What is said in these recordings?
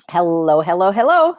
Hello, hello, hello.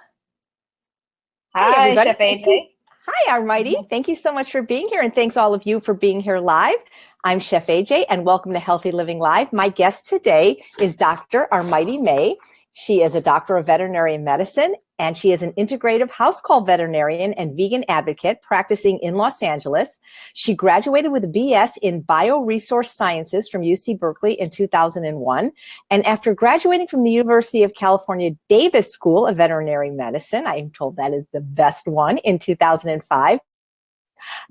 Hi, Hi, everybody. Chef Thank you. AJ. Hi, Armaiti. Thank you so much for being here, and thanks all of you for being here live. I'm Chef AJ, and welcome to Healthy Living Live. My guest today is Dr. Armaiti May. She is a doctor of veterinary medicine, and she is an integrative house call veterinarian and vegan advocate practicing in Los Angeles. She graduated with a BS in bioresource sciences from UC Berkeley in 2001. And after graduating from the University of California Davis School of Veterinary Medicine, I'm told that is the best one, in 2005,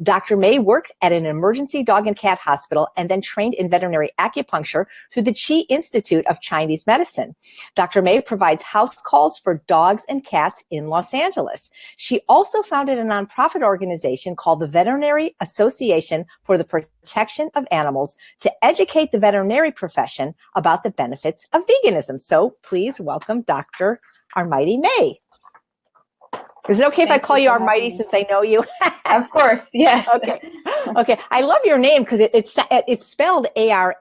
Dr. May worked at an emergency dog and cat hospital and then trained in veterinary acupuncture through the Chi Institute of Chinese Medicine. Dr. May provides house calls for dogs and cats in Los Angeles. She also founded a nonprofit organization called the Veterinary Association for the Protection of Animals to educate the veterinary profession about the benefits of veganism. So please welcome Dr. Armaiti May. Is it okay if I Thank call you you for having Armaiti me. since I know you? Of course, yes. Okay. Okay. I love your name because it's spelled Armaiti,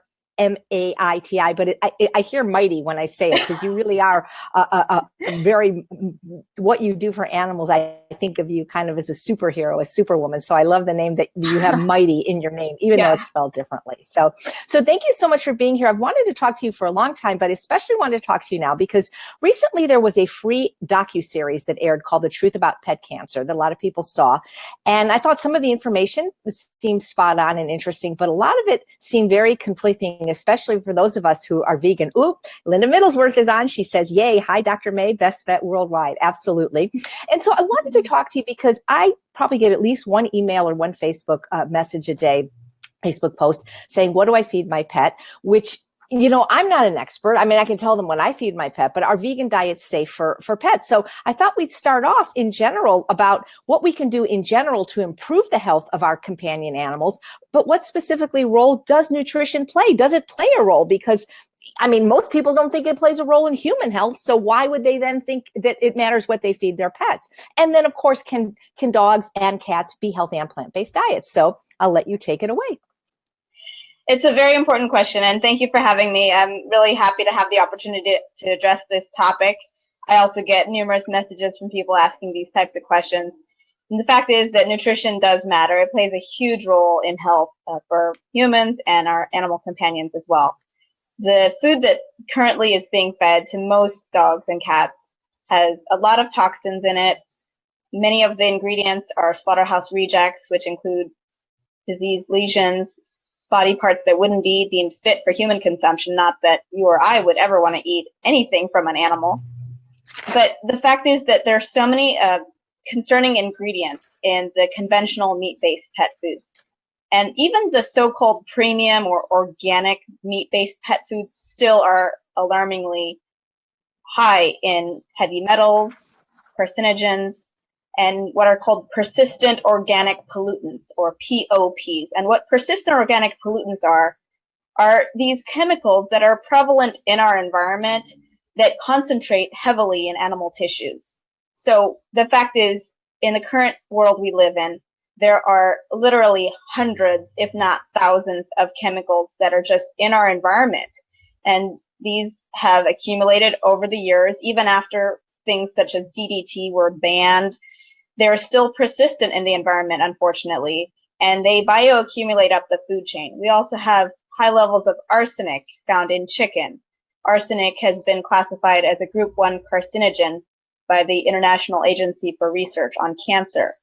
but I hear mighty when I say it because you really are a very, what you do for animals. I think of you kind of as a superhero, a superwoman. So I love the name that you have mighty in your name, even though Yeah. it's spelled differently. So thank you so much for being here. I've wanted to talk to you for a long time, but especially wanted to talk to you now because recently there was a free docuseries that aired called The Truth About Pet Cancer that a lot of people saw. And I thought some of the information seemed spot on and interesting, but a lot of it seemed very conflicting, especially for those of us who are vegan. Ooh, Linda Middlesworth is on. She says, yay, hi, Dr. May, best vet worldwide. Absolutely. And so I wanted to talk to you because I probably get at least one email or one Facebook message a day, Facebook post saying, what do I feed my pet? Which, I'm not an expert. I mean, I can tell them when I feed my pet, but are vegan diets safe for pets? So I thought we'd start off in general about what we can do in general to improve the health of our companion animals. But what specifically role does nutrition play? Does it play a role? Because I mean, most people don't think it plays a role in human health. So why would they then think that it matters what they feed their pets? And then, of course, can dogs and cats be healthy on plant-based diets? So I'll let you take it away. It's a very important question, and thank you for having me. I'm really happy to have the opportunity to address this topic. I also get numerous messages from people asking these types of questions. And the fact is that nutrition does matter. It plays a huge role in health for humans and our animal companions as well. The food that currently is being fed to most dogs and cats has a lot of toxins in it. Many of the ingredients are slaughterhouse rejects, which include disease lesions, body parts that wouldn't be deemed fit for human consumption. Not that you or I would ever want to eat anything from an animal. But the fact is that there are so many concerning ingredients in the conventional meat-based pet foods. And even the so-called premium or organic meat-based pet foods still are alarmingly high in heavy metals, carcinogens, and what are called persistent organic pollutants, or POPs. And what persistent organic pollutants are these chemicals that are prevalent in our environment that concentrate heavily in animal tissues. So the fact is, in the current world we live in, there are literally hundreds, if not thousands, of chemicals that are just in our environment. And these have accumulated over the years, even after things such as DDT were banned. They're still persistent in the environment, unfortunately, and they bioaccumulate up the food chain. We also have high levels of arsenic found in chicken. Arsenic has been classified as a group 1 carcinogen by the International Agency for Research on Cancer.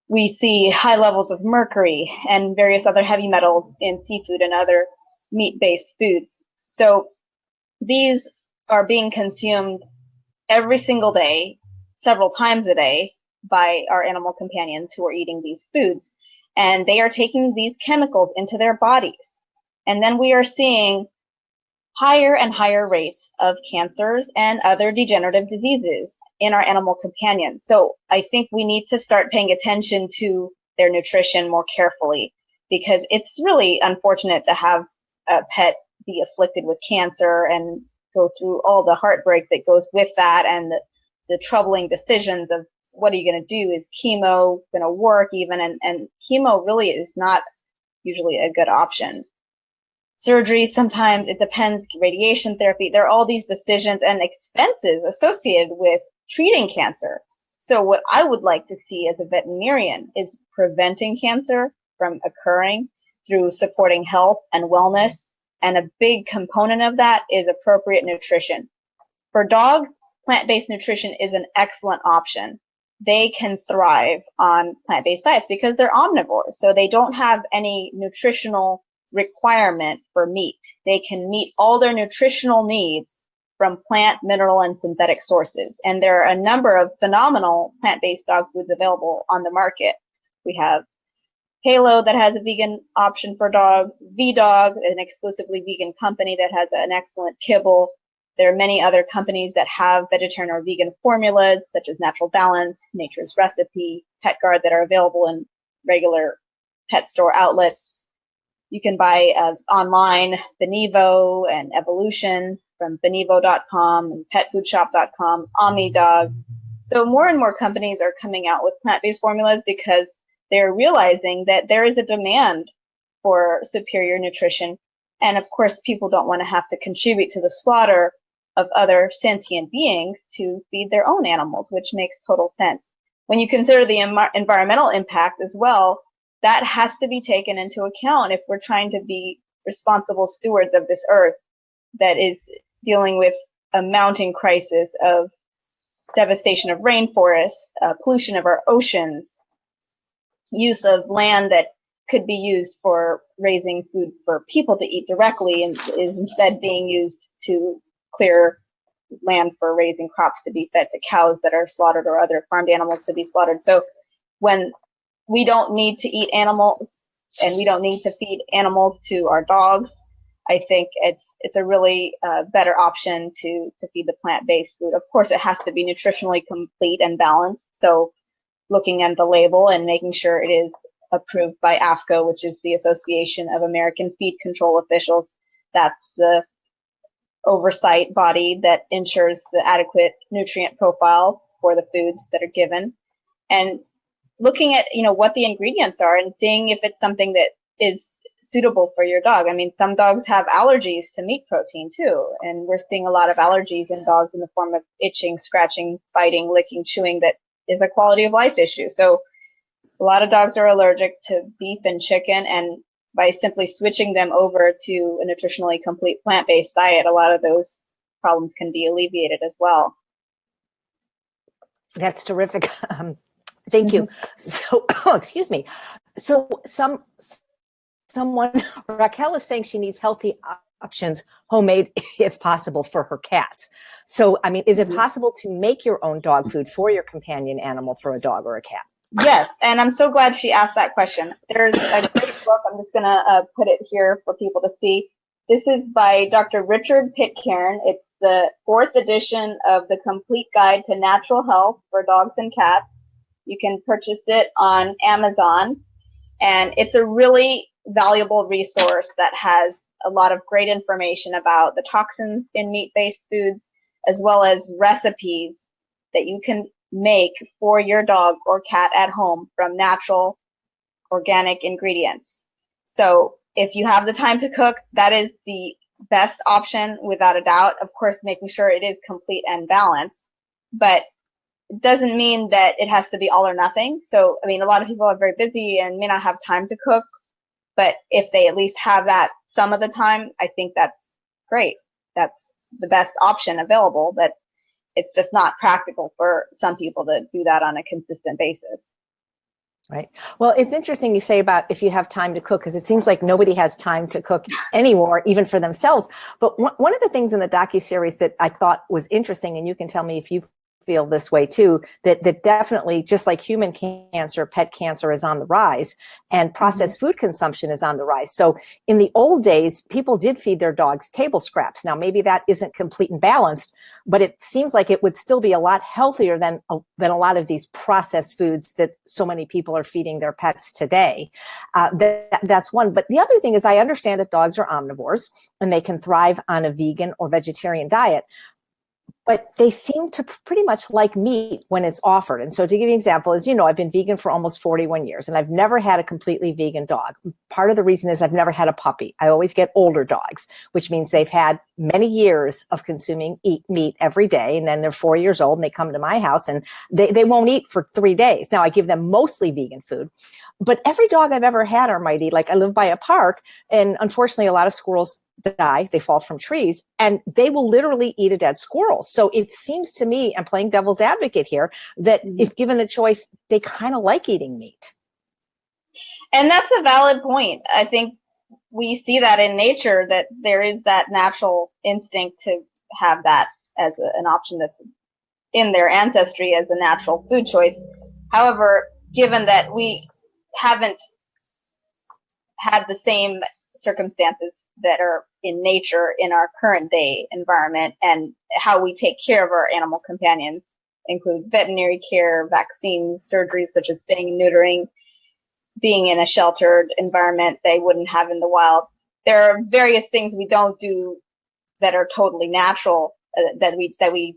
We see high levels of mercury and various other heavy metals in seafood and other meat-based foods. So these are being consumed every single day, several times a day, by our animal companions who are eating these foods. And they are taking these chemicals into their bodies. And then we are seeing higher and higher rates of cancers and other degenerative diseases in our animal companions. So I think we need to start paying attention to their nutrition more carefully, because it's really unfortunate to have a pet be afflicted with cancer and go through all the heartbreak that goes with that, and the troubling decisions of what are you going to do? Is chemo going to work even? And chemo really is not usually a good option. surgery, sometimes it depends, radiation therapy. There are all these decisions and expenses associated with treating cancer. So what I would like to see as a veterinarian is preventing cancer from occurring through supporting health and wellness. And a big component of that is appropriate nutrition. For dogs, plant-based nutrition is an excellent option. They can thrive on plant-based diets because they're omnivores. So they don't have any nutritional requirement for meat. They can meet all their nutritional needs from plant, mineral, and synthetic sources. And there are a number of phenomenal plant-based dog foods available on the market. We have Halo that has a vegan option for dogs, VDog, an exclusively vegan company that has an excellent kibble. There are many other companies that have vegetarian or vegan formulas, such as Natural Balance, Nature's Recipe, PetGuard, that are available in regular pet store outlets. You can buy online Benevo and Evolution from Benevo.com and PetFoodShop.com, OmniDog. So more and more companies are coming out with plant-based formulas because they're realizing that there is a demand for superior nutrition. And of course, people don't want to have to contribute to the slaughter of other sentient beings to feed their own animals, which makes total sense. When you consider the environmental impact as well, that has to be taken into account if we're trying to be responsible stewards of this earth that is dealing with a mounting crisis of devastation of rainforests, pollution of our oceans, use of land that could be used for raising food for people to eat directly and is instead being used to clear land for raising crops to be fed to cows that are slaughtered or other farmed animals to be slaughtered. So when we don't need to eat animals and we don't need to feed animals to our dogs, I think it's a really better option to feed the plant-based food. Of course, it has to be nutritionally complete and balanced. So looking at the label and making sure it is approved by AAFCO, which is the Association of American Feed Control Officials. That's the oversight body that ensures the adequate nutrient profile for the foods that are given. And looking at, what the ingredients are and seeing if it's something that is suitable for your dog. I mean, some dogs have allergies to meat protein too, and we're seeing a lot of allergies in dogs in the form of itching, scratching, biting, licking, chewing that is a quality of life issue. So a lot of dogs are allergic to beef and chicken, and by simply switching them over to a nutritionally complete plant-based diet, a lot of those problems can be alleviated as well. That's terrific. Thank you. So, excuse me. So someone, Raquel is saying she needs healthy options, homemade if possible, for her cats. So, I mean, is it possible to make your own dog food for your companion animal, for a dog or a cat? Yes, and I'm so glad she asked that question. There's a great book. I'm just going to put it here for people to see. This is by Dr. Richard Pitcairn. It's the 4th edition of the Complete Guide to Natural Health for Dogs and Cats. You can purchase it on Amazon, and it's a really valuable resource that has a lot of great information about the toxins in meat-based foods, as well as recipes that you can make for your dog or cat at home from natural organic ingredients. So if you have the time to cook, that is the best option without a doubt. Of course, making sure it is complete and balanced, but it doesn't mean that it has to be all or nothing. So, I mean, a lot of people are very busy and may not have time to cook, but if they at least have that some of the time, I think that's great. That's the best option available, but it's just not practical for some people to do that on a consistent basis. Right. Well, it's interesting you say about if you have time to cook, because it seems like nobody has time to cook anymore, even for themselves. But one of the things in the docuseries that I thought was interesting, and you can tell me if you feel this way too, that definitely, just like human cancer, pet cancer is on the rise, and processed food consumption is on the rise. So in the old days, people did feed their dogs table scraps. Now, maybe that isn't complete and balanced, but it seems like it would still be a lot healthier than a lot of these processed foods that so many people are feeding their pets today. That's one. But the other thing is, I understand that dogs are omnivores and they can thrive on a vegan or vegetarian diet. but they seem to pretty much like meat when it's offered. And so to give you an example, as you know, I've been vegan for almost 41 years and I've never had a completely vegan dog. Part of the reason is I've never had a puppy. I always get older dogs, which means they've had many years of consuming meat every day. And then they're 4 years old and they come to my house and they won't eat for 3 days. Now I give them mostly vegan food, but every dog I've ever had, Armaiti, like I live by a park and unfortunately a lot of squirrels die, they fall from trees, and they will literally eat a dead squirrel. So it seems to me, I'm playing devil's advocate here, that if given the choice, they kind of like eating meat. And that's a valid point. I think we see that in nature, that there is that natural instinct to have that as an option that's in their ancestry as a natural food choice. However, given that we haven't had the same circumstances that are in nature in our current day environment, and how we take care of our animal companions includes veterinary care, vaccines, surgeries such as spaying and neutering, being in a sheltered environment they wouldn't have in the wild. There are various things we don't do that are totally natural, that we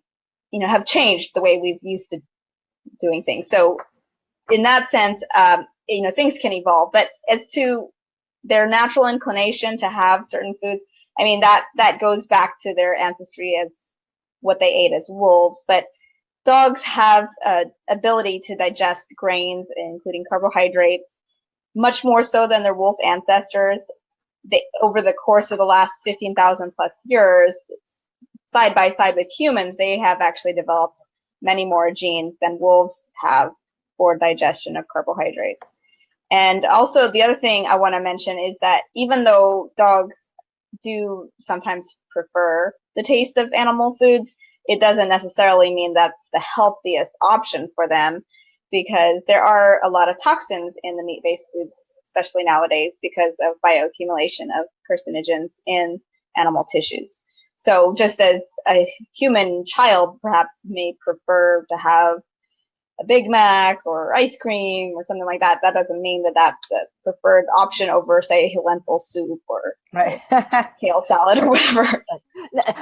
have changed the way we've used to doing things. So in that sense, things can evolve. But as to their natural inclination to have certain foods, I mean, that goes back to their ancestry as what they ate as wolves. But dogs have ability to digest grains, including carbohydrates, much more so than their wolf ancestors. Over the course of the last 15,000 plus years, side by side with humans, they have actually developed many more genes than wolves have for digestion of carbohydrates. And also the other thing I want to mention is that even though dogs do sometimes prefer the taste of animal foods, it doesn't necessarily mean that's the healthiest option for them, because there are a lot of toxins in the meat-based foods, especially nowadays, because of bioaccumulation of carcinogens in animal tissues. So just as a human child perhaps may prefer to have a Big Mac or ice cream or something like that, that doesn't mean that that's the preferred option over, say, lentil soup or kale salad or whatever.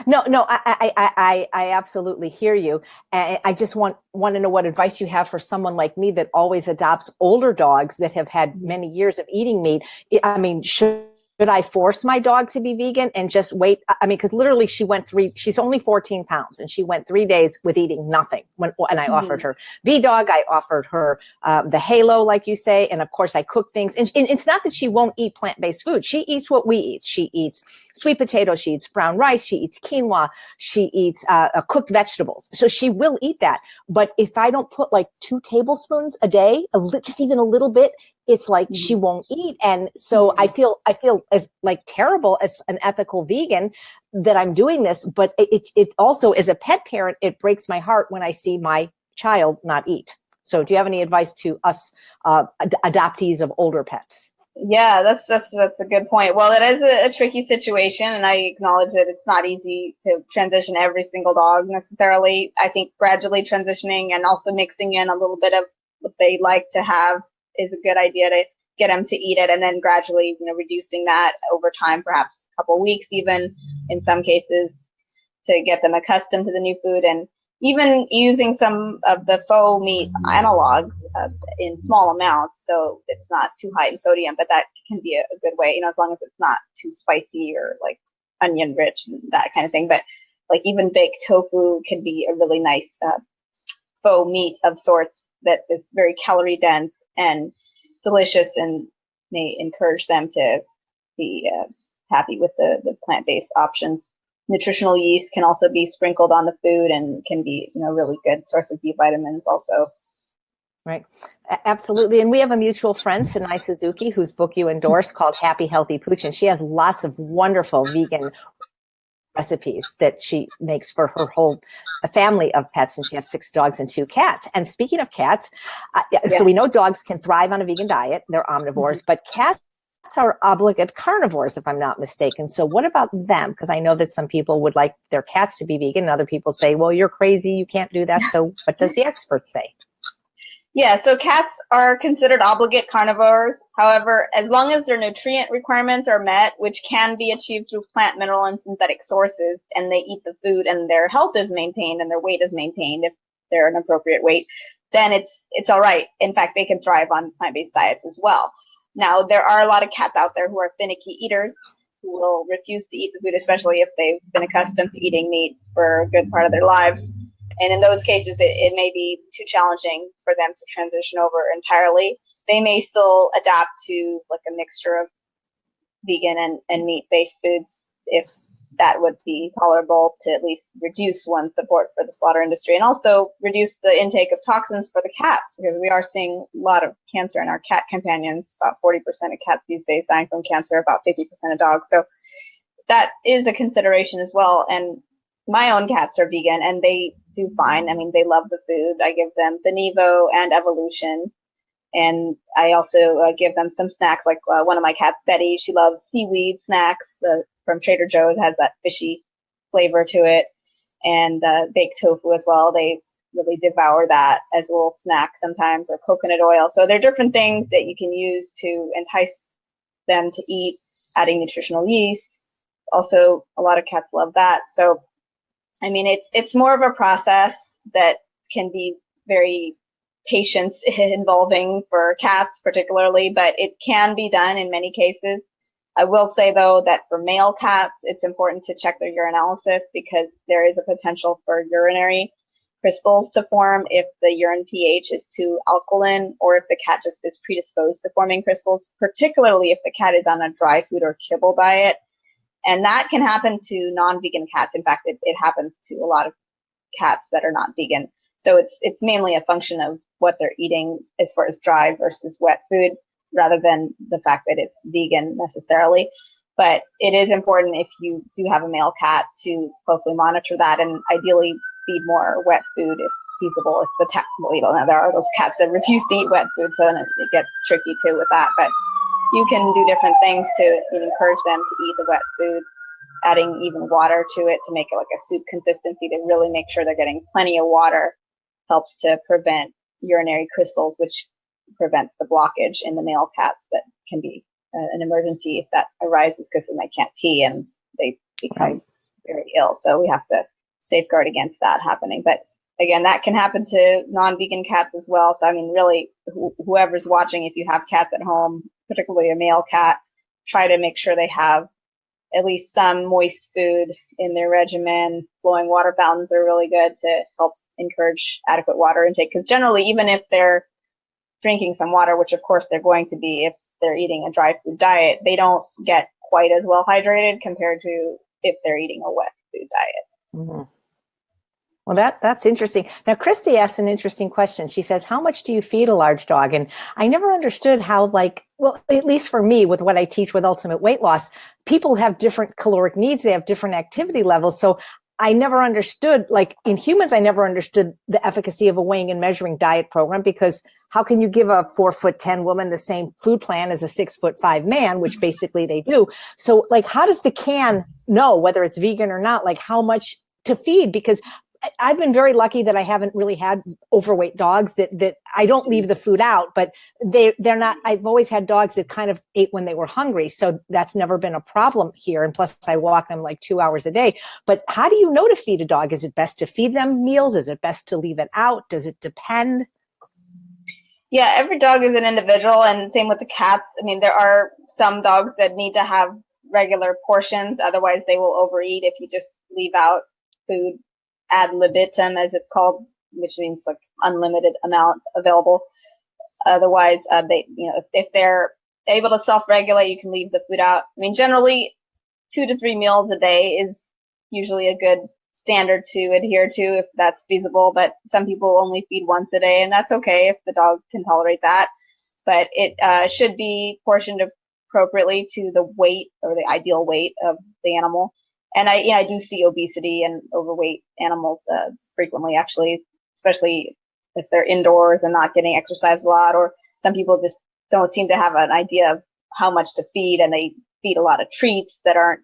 No, I absolutely hear you. I just want to know what advice you have for someone like me that always adopts older dogs that have had many years of eating meat. I mean, should I force my dog to be vegan and just wait? I mean, because literally she's only 14 pounds and she went 3 days with eating nothing. And I offered her V-Dog, I offered her the Halo, like you say. And of course I cook things. And it's not that she won't eat plant-based food. She eats what we eat. She eats sweet potatoes, she eats brown rice, she eats quinoa, she eats cooked vegetables. So she will eat that. But if I don't put like 2 tablespoons a day, just even a little bit, it's like she won't eat. And so I feel as like terrible as an ethical vegan that I'm doing this, but it also, as a pet parent, it breaks my heart when I see my child not eat. So do you have any advice to us adoptees of older pets? Yeah, that's a good point. Well, it is a tricky situation, and I acknowledge that it's not easy to transition every single dog necessarily. I think gradually transitioning and also mixing in a little bit of what they like to have is a good idea to get them to eat it, and then gradually, reducing that over time, perhaps a couple of weeks, even in some cases, to get them accustomed to the new food, and even using some of the faux meat analogs in small amounts, so it's not too high in sodium. But that can be a good way, as long as it's not too spicy or like onion rich and that kind of thing. But like even baked tofu can be a really nice faux meat of sorts that is very calorie dense and delicious, and may encourage them to be happy with the plant-based options. Nutritional yeast can also be sprinkled on the food and can be a really good source of B vitamins also. Right. Absolutely. And we have a mutual friend, Sinai Suzuki, whose book you endorsed called Happy Healthy Pooch. And she has lots of wonderful vegan recipes that she makes for her whole family of pets, and she has 6 dogs and 2 cats. And speaking of cats, so we know dogs can thrive on a vegan diet, they're omnivores, but cats are obligate carnivores, if I'm not mistaken. So what about them? Because I know that some people would like their cats to be vegan, and other people say, well, you're crazy, you can't do that. So what does the experts say? Yeah, so cats are considered obligate carnivores. However, as long as their nutrient requirements are met, which can be achieved through plant, mineral, and synthetic sources, and they eat the food and their health is maintained and their weight is maintained if they're an appropriate weight, then it's all right. In fact, they can thrive on plant-based diets as well. Now, there are a lot of cats out there who are finicky eaters who will refuse to eat the food, especially if they've been accustomed to eating meat for a good part of their lives. And in those cases, it may be too challenging for them to transition over entirely. They may still adapt to like a mixture of vegan and meat-based foods if that would be tolerable to at least reduce one's support for the slaughter industry and also reduce the intake of toxins for the cats, because we are seeing a lot of cancer in our cat companions. About 40% of cats these days dying from cancer, about 50% of dogs. So that is a consideration as well. And my own cats are vegan and they do fine. I mean, they love the food. I give them Benevo and Evolution. And I also give them some snacks, like one of my cats, Betty, she loves seaweed snacks from Trader Joe's, has that fishy flavor to it, and baked tofu as well. They really devour that as a little snack sometimes, or coconut oil. So there are different things that you can use to entice them to eat, adding nutritional yeast. Also, a lot of cats love that. So, I mean, it's more of a process that can be very patience involving for cats particularly, but it can be done in many cases. I will say though that for male cats, it's important to check their urinalysis because there is a potential for urinary crystals to form if the urine pH is too alkaline or if the cat just is predisposed to forming crystals, particularly if the cat is on a dry food or kibble diet. And that can happen to non-vegan cats. In fact, it happens to a lot of cats that are not vegan. So it's mainly a function of what they're eating as far as dry versus wet food, rather than the fact that it's vegan necessarily. But it is important if you do have a male cat to closely monitor that and ideally feed more wet food if feasible. If well, you know, there are those cats that refuse to eat wet food, so then it gets tricky too with that. But you can do different things to encourage them to eat the wet food, adding even water to it to make it like a soup consistency to really make sure they're getting plenty of water helps to prevent urinary crystals, which prevents the blockage in the male cats that can be an emergency if that arises because then they can't pee and they become very ill. So we have to safeguard against that happening. But again, that can happen to non-vegan cats as well. So I mean, really, whoever's watching, if you have cats at home, particularly a male cat, try to make sure they have at least some moist food in their regimen. Flowing water fountains are really good to help encourage adequate water intake, because generally, even if they're drinking some water, which of course they're going to be if they're eating a dry food diet, they don't get quite as well hydrated compared to if they're eating a wet food diet. Mm-hmm. Well, that's interesting. Now, Christy asked an interesting question. She says, how much do you feed a large dog? And I never understood how, well, at least for me, with what I teach with Ultimate Weight Loss, people have different caloric needs. They have different activity levels. So I never understood, like in humans, I never understood the efficacy of a weighing and measuring diet program, because how can you give a 4'10" woman the same food plan as a 6'5" man, which basically they do? So like, how does the can know whether it's vegan or not, like how much to feed? Because I've been very lucky that I haven't really had overweight dogs that I don't leave the food out, but they're not, I've always had dogs that kind of ate when they were hungry. So that's never been a problem here. And plus I walk them like 2 hours a day. But how do you know to feed a dog? Is it best to feed them meals? Is it best to leave it out? Does it depend? Yeah, every dog is an individual, and same with the cats. I mean, there are some dogs that need to have regular portions, otherwise they will overeat if you just leave out food ad libitum, as it's called, which means like unlimited amount available. Otherwise, if they're able to self-regulate, you can leave the food out. I mean, generally, 2 to 3 meals a day is usually a good standard to adhere to if that's feasible. But some people only feed once a day, and that's okay if the dog can tolerate that. But it should be portioned appropriately to the weight or the ideal weight of the animal. And I do see obesity and overweight animals frequently, actually, especially if they're indoors and not getting exercise a lot, or some people just don't seem to have an idea of how much to feed, and they feed a lot of treats that aren't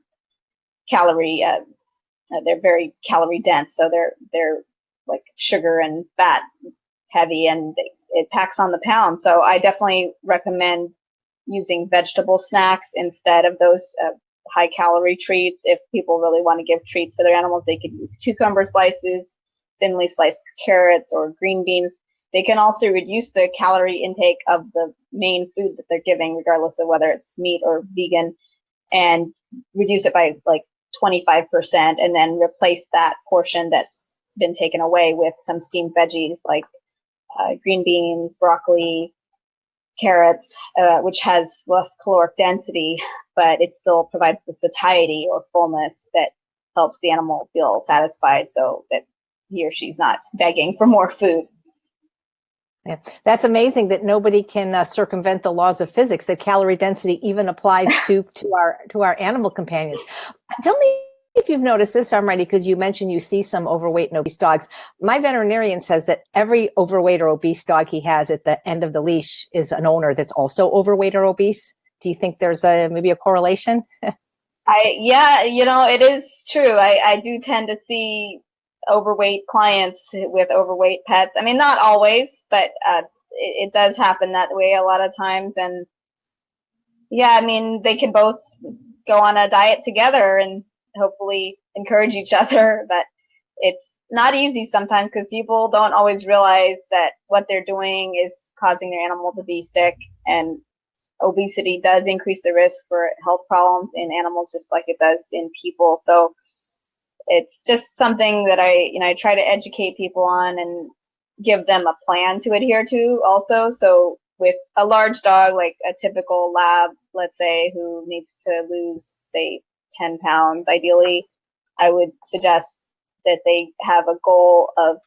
they're very calorie dense, so they're like sugar and fat heavy, and it packs on the pound. So I definitely recommend using vegetable snacks instead of those high calorie treats. If people really want to give treats to their animals, they could use cucumber slices, thinly sliced carrots, or green beans. They can also reduce the calorie intake of the main food that they're giving, regardless of whether it's meat or vegan, and reduce it by like 25%, and then replace that portion that's been taken away with some steamed veggies like green beans, broccoli, carrots, which has less caloric density, but it still provides the satiety or fullness that helps the animal feel satisfied so that he or she's not begging for more food. Yeah, that's amazing that nobody can circumvent the laws of physics. That calorie density even applies to our animal companions. Tell me if you've noticed this, Armaiti, because you mentioned you see some overweight and obese dogs. My veterinarian says that every overweight or obese dog he has at the end of the leash is an owner that's also overweight or obese. Do you think there's maybe a correlation? Yeah, it is true. I do tend to see overweight clients with overweight pets. I mean, not always, but it does happen that way a lot of times. And yeah, I mean, they can both go on a diet together and hopefully encourage each other, but it's not easy sometimes because people don't always realize that what they're doing is causing their animal to be sick, and obesity does increase the risk for health problems in animals just like it does in people. So it's just something that I try to educate people on and give them a plan to adhere to also. So with a large dog, like a typical lab, let's say, who needs to lose, say, 10 pounds, ideally, I would suggest that they have a goal of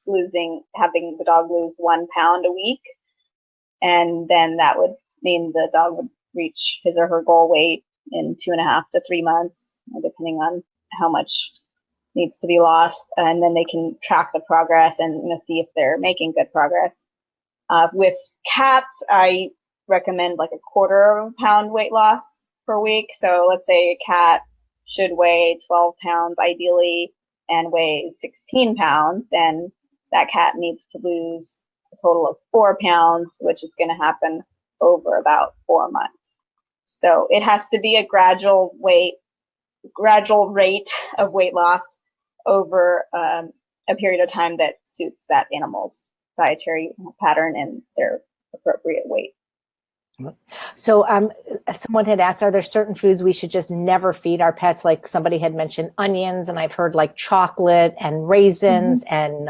having the dog lose 1 pound a week. And then that would mean the dog would reach his or her goal weight in 2.5 to 3 months, depending on how much needs to be lost. And then they can track the progress and see if they're making good progress. With cats, I recommend like 1/4 pound weight loss per week. So let's say a cat should weigh 12 pounds ideally and weigh 16 pounds, then that cat needs to lose a total of 4 pounds, which is going to happen over about 4 months. So it has to be a gradual rate of weight loss over a period of time that suits that animal's dietary pattern and their appropriate weight. So someone had asked, are there certain foods we should just never feed our pets? Like somebody had mentioned onions, and I've heard like chocolate and raisins and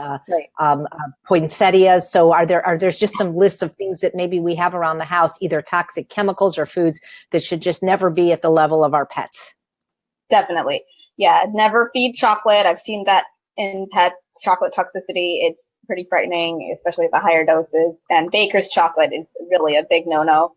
poinsettias. So are there just some lists of things that maybe we have around the house, either toxic chemicals or foods that should just never be at the level of our pets? Definitely. Yeah, never feed chocolate. I've seen that in pets, chocolate toxicity. It's pretty frightening, especially at the higher doses. And baker's chocolate is really a big no-no.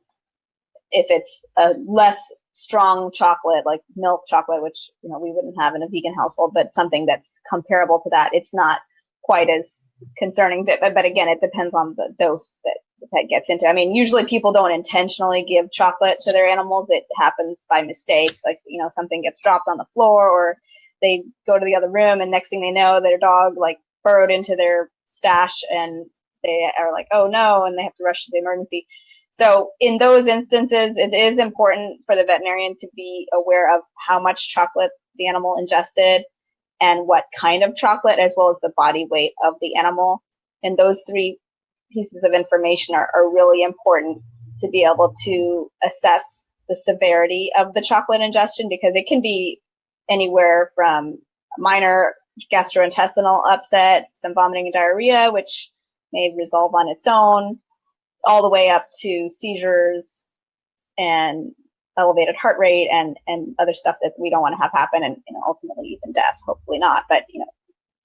If it's a less strong chocolate, like milk chocolate, which we wouldn't have in a vegan household, but something that's comparable to that, it's not quite as concerning. But again, it depends on the dose that the pet gets into. I mean, usually people don't intentionally give chocolate to their animals. It happens by mistake, like something gets dropped on the floor, or they go to the other room, and next thing they know, their dog like burrowed into their stash, and they are like, oh no, and they have to rush to the emergency. So in those instances, it is important for the veterinarian to be aware of how much chocolate the animal ingested and what kind of chocolate, as well as the body weight of the animal. And those 3 pieces of information are really important to be able to assess the severity of the chocolate ingestion, because it can be anywhere from minor gastrointestinal upset, some vomiting and diarrhea, which may resolve on its own, all the way up to seizures and elevated heart rate and other stuff that we don't want to have happen, and ultimately even death. Hopefully not, but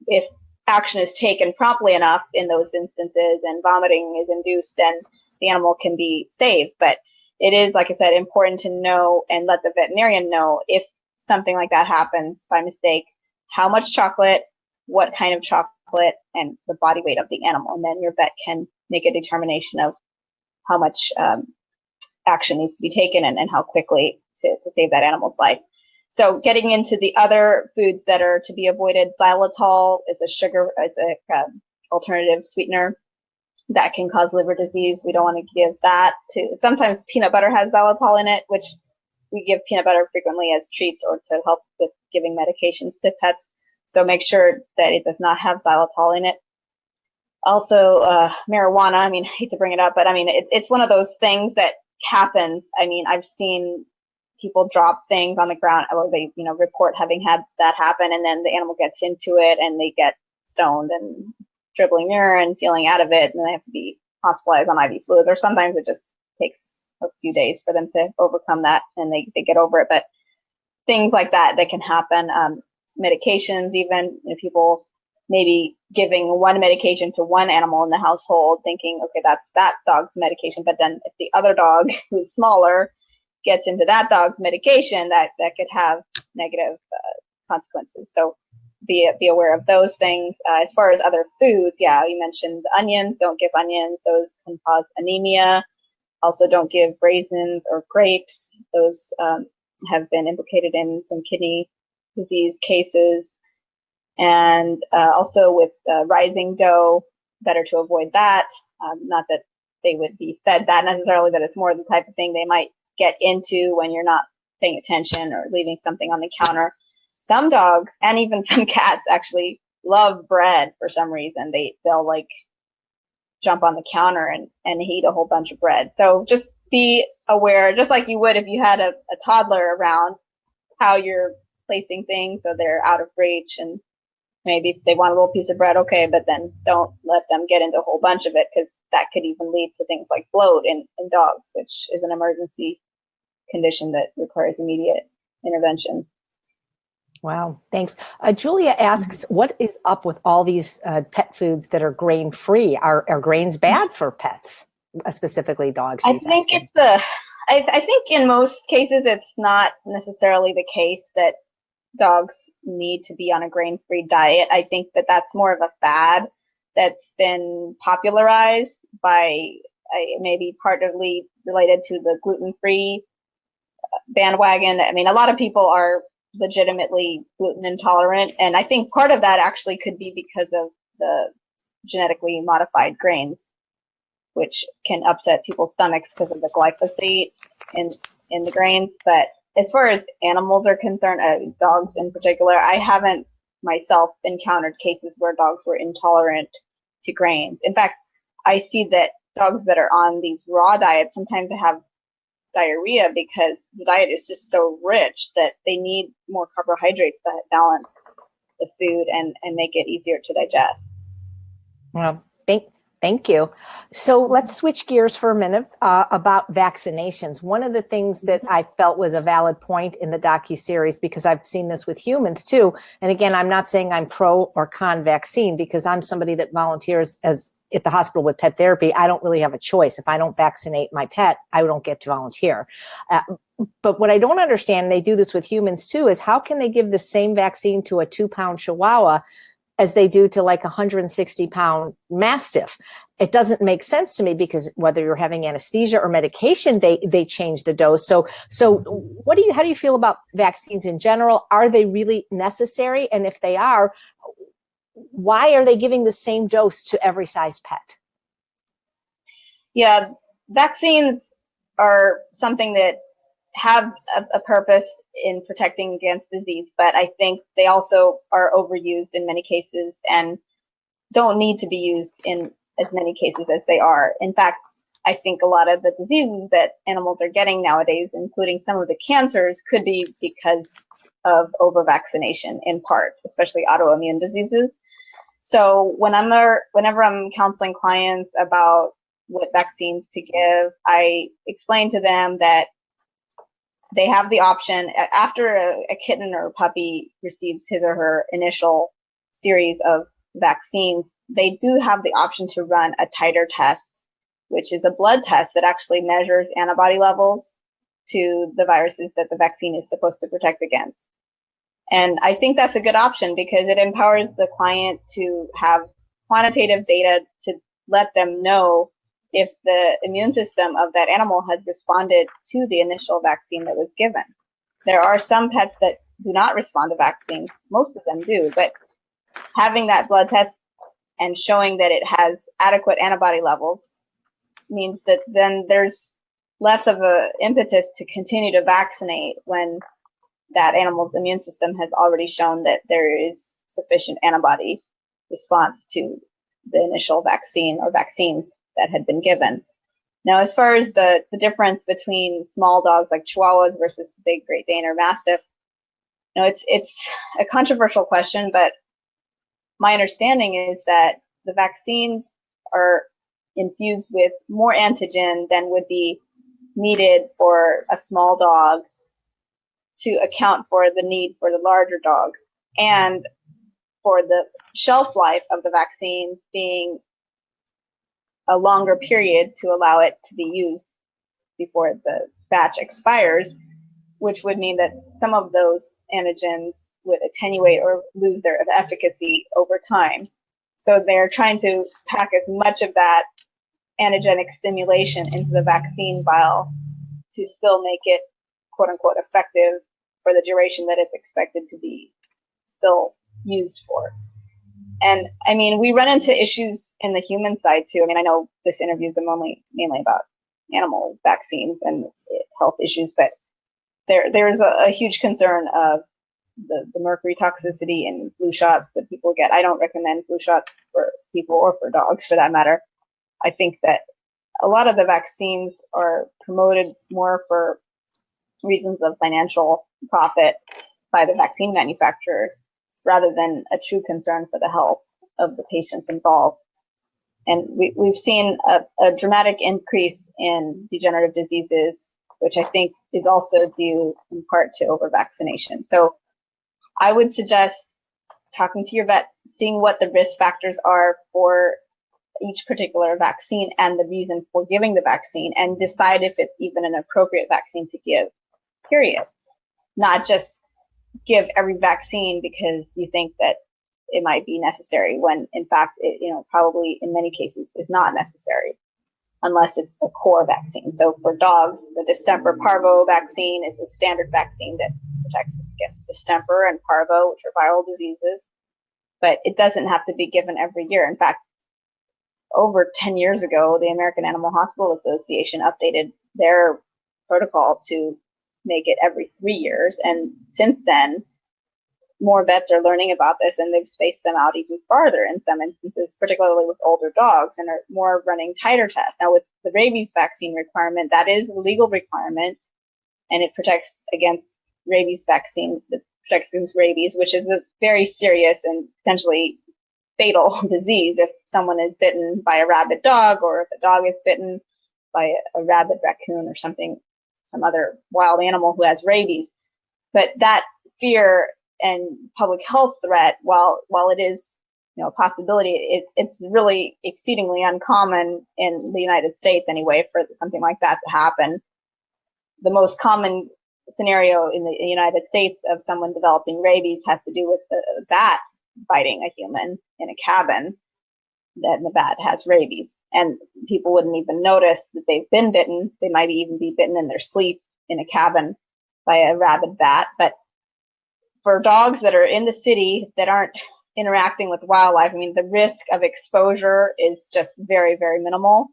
if action is taken promptly enough in those instances and vomiting is induced, then the animal can be saved. But it is, like I said, important to know and let the veterinarian know if something like that happens by mistake, how much chocolate, what kind of chocolate, and the body weight of the animal. And then your vet can make a determination of how much action needs to be taken and how quickly to save that animal's life. So getting into the other foods that are to be avoided, xylitol is it's a alternative sweetener. that can cause liver disease. We don't want to give that to, sometimes peanut butter has xylitol in it, which we give peanut butter frequently as treats or to help with giving medications to pets. So make sure that it does not have xylitol in it. Also, marijuana, I mean, I hate to bring it up, but I mean, it's one of those things that happens. I mean, I've seen people drop things on the ground, or they, report having had that happen, and then the animal gets into it and they get stoned and dribbling urine, feeling out of it, and they have to be hospitalized on IV fluids, or sometimes it just takes a few days for them to overcome that and they get over it. But things like that can happen. Medications, even people maybe giving one medication to one animal in the household, thinking, okay, that's that dog's medication. But then if the other dog who's smaller gets into that dog's medication, that could have negative consequences. So be aware of those things. As far as other foods, yeah, you mentioned onions. Don't give onions; those can cause anemia. Also, don't give raisins or grapes. Those have been implicated in some kidney disease cases. And also with rising dough, better to avoid that. Not that they would be fed that necessarily, but it's more the type of thing they might get into when you're not paying attention or leaving something on the counter. Some dogs and even some cats actually love bread for some reason. They'll like jump on the counter and eat a whole bunch of bread. So just be aware, just like you would if you had a toddler around, how you're placing things so they're out of reach. And maybe if they want a little piece of bread, okay, but then don't let them get into a whole bunch of it, because that could even lead to things like bloat in dogs, which is an emergency condition that requires immediate intervention. Wow, thanks. Julia asks, what is up with all these pet foods that are grain-free? Are grains bad for pets, specifically dogs? I think I think in most cases it's not necessarily the case that dogs need to be on a grain-free diet. I think that's more of a fad that's been popularized by maybe partly related to the gluten-free bandwagon. I mean, a lot of people are legitimately gluten intolerant, and I think part of that actually could be because of the genetically modified grains, which can upset people's stomachs because of the glyphosate in the grains. But as far as animals are concerned, dogs in particular, I haven't myself encountered cases where dogs were intolerant to grains. In fact, I see that dogs that are on these raw diets sometimes have diarrhea because the diet is just so rich that they need more carbohydrates to balance the food and make it easier to digest. Well, thank you. So let's switch gears for a minute about vaccinations. One of the things that I felt was a valid point in the docuseries, because I've seen this with humans too. And again, I'm not saying I'm pro or con vaccine, because I'm somebody that volunteers at the hospital with pet therapy. I don't really have a choice. If I don't vaccinate my pet, I don't get to volunteer. But what I don't understand, they do this with humans too, is how can they give the same vaccine to a 2-pound Chihuahua as they do to like a 160-pound Mastiff? It doesn't make sense to me, because whether you're having anesthesia or medication, they change the dose. So how do you feel about vaccines in general? Are they really necessary? And if they are, why are they giving the same dose to every size pet? Yeah, vaccines are something that have a purpose in protecting against disease, but I think they also are overused in many cases and don't need to be used in as many cases as they are. In fact, I think a lot of the diseases that animals are getting nowadays, including some of the cancers, could be because of over-vaccination in part, especially autoimmune diseases. So whenever I'm counseling clients about what vaccines to give, I explain to them that they have the option after a kitten or a puppy receives his or her initial series of vaccines. They do have the option to run a titer test, which is a blood test that actually measures antibody levels to the viruses that the vaccine is supposed to protect against. And I think that's a good option because it empowers the client to have quantitative data to let them know if the immune system of that animal has responded to the initial vaccine that was given. There are some pets that do not respond to vaccines. Most of them do, but having that blood test and showing that it has adequate antibody levels means that then there's less of a impetus to continue to vaccinate when that animal's immune system has already shown that there is sufficient antibody response to the initial vaccine or vaccines that had been given. Now, as far as the difference between small dogs like Chihuahuas versus big Great Dane or Mastiff, it's a controversial question, but my understanding is that the vaccines are infused with more antigen than would be needed for a small dog to account for the need for the larger dogs, and for the shelf life of the vaccines being a longer period to allow it to be used before the batch expires, which would mean that some of those antigens would attenuate or lose their efficacy over time. So they're trying to pack as much of that antigenic stimulation into the vaccine vial to still make it, quote unquote, effective for the duration that it's expected to be still used for. And I mean, we run into issues in the human side too. I mean, I know this interview is mainly about animal vaccines and health issues, but there's a huge concern of the mercury toxicity in flu shots that people get. I don't recommend flu shots for people or for dogs for that matter. I think that a lot of the vaccines are promoted more for reasons of financial profit by the vaccine manufacturers rather than a true concern for the health of the patients involved. And we've seen a dramatic increase in degenerative diseases, which I think is also due in part to over-vaccination. So I would suggest talking to your vet, seeing what the risk factors are for each particular vaccine and the reason for giving the vaccine, and decide if it's even an appropriate vaccine to give, period. Not just give every vaccine because you think that it might be necessary, when in fact it, probably in many cases is not necessary unless it's a core vaccine. So for dogs, the distemper parvo vaccine is a standard vaccine that protects against distemper and parvo, which are viral diseases, but it doesn't have to be given every year. In fact, over 10 years ago, the American Animal Hospital Association updated their protocol to make it every 3 years. And since then, more vets are learning about this, and they've spaced them out even farther in some instances, particularly with older dogs, and are more running tighter tests. Now, with the rabies vaccine requirement, that is a legal requirement, and it protects against rabies vaccine, that protects against rabies, which is a very serious and potentially fatal disease if someone is bitten by a rabid dog, or if a dog is bitten by a rabid raccoon or some other wild animal who has rabies. But that fear and public health threat, while it is a possibility, it's really exceedingly uncommon in the United States anyway for something like that to happen. The most common scenario in the United States of someone developing rabies has to do with a bat biting a human in a cabin, that the bat has rabies, and people wouldn't even notice that they've been bitten. They might even be bitten in their sleep in a cabin by a rabid bat. But for dogs that are in the city that aren't interacting with wildlife, I mean, the risk of exposure is just very, very minimal.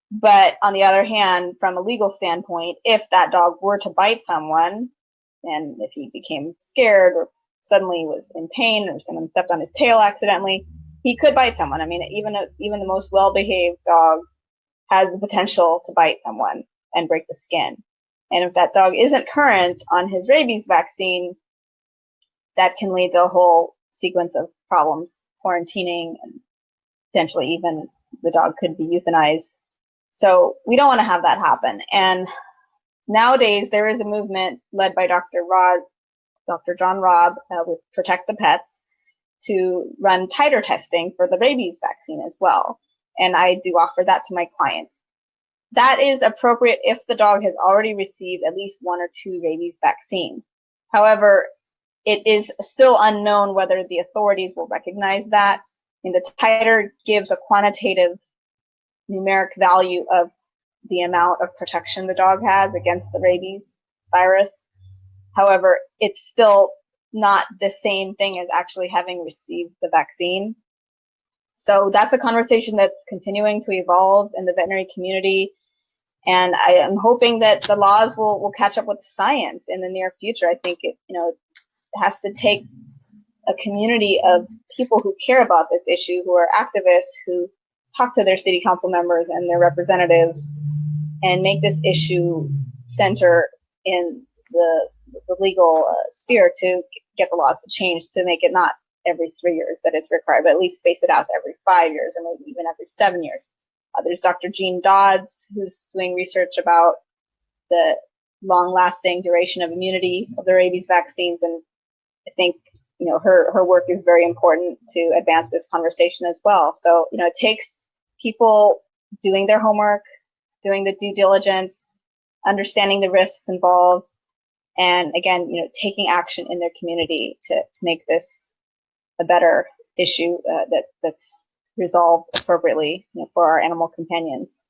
But on the other hand, from a legal standpoint, if that dog were to bite someone, and if he became scared or suddenly was in pain, or someone stepped on his tail accidentally, he could bite someone. I mean, even the most well-behaved dog has the potential to bite someone and break the skin. And if that dog isn't current on his rabies vaccine, that can lead to a whole sequence of problems, quarantining, and potentially even the dog could be euthanized. So we don't want to have that happen. And nowadays there is a movement led by Dr. John Robb with Protect the Pets to run titer testing for the rabies vaccine as well. And I do offer that to my clients. That is appropriate if the dog has already received at least 1 or 2 rabies vaccines. However, it is still unknown whether the authorities will recognize that. And the titer gives a quantitative numeric value of the amount of protection the dog has against the rabies virus. However, it's still not the same thing as actually having received the vaccine. So that's a conversation that's continuing to evolve in the veterinary community. And I am hoping that the laws will catch up with science in the near future. I think it has to take a community of people who care about this issue, who are activists, who talk to their city council members and their representatives, and make this issue center in the legal sphere to get the laws to change, to make it not every 3 years that it's required, but at least space it out to every 5 years or maybe even every 7 years. There's Dr. Jean Dodds, who's doing research about the long-lasting duration of immunity of the rabies vaccines, and I think her work is very important to advance this conversation as well. So it takes people doing their homework, doing the due diligence, understanding the risks involved, and again, taking action in their community to make this a better issue that's resolved appropriately for our animal companions.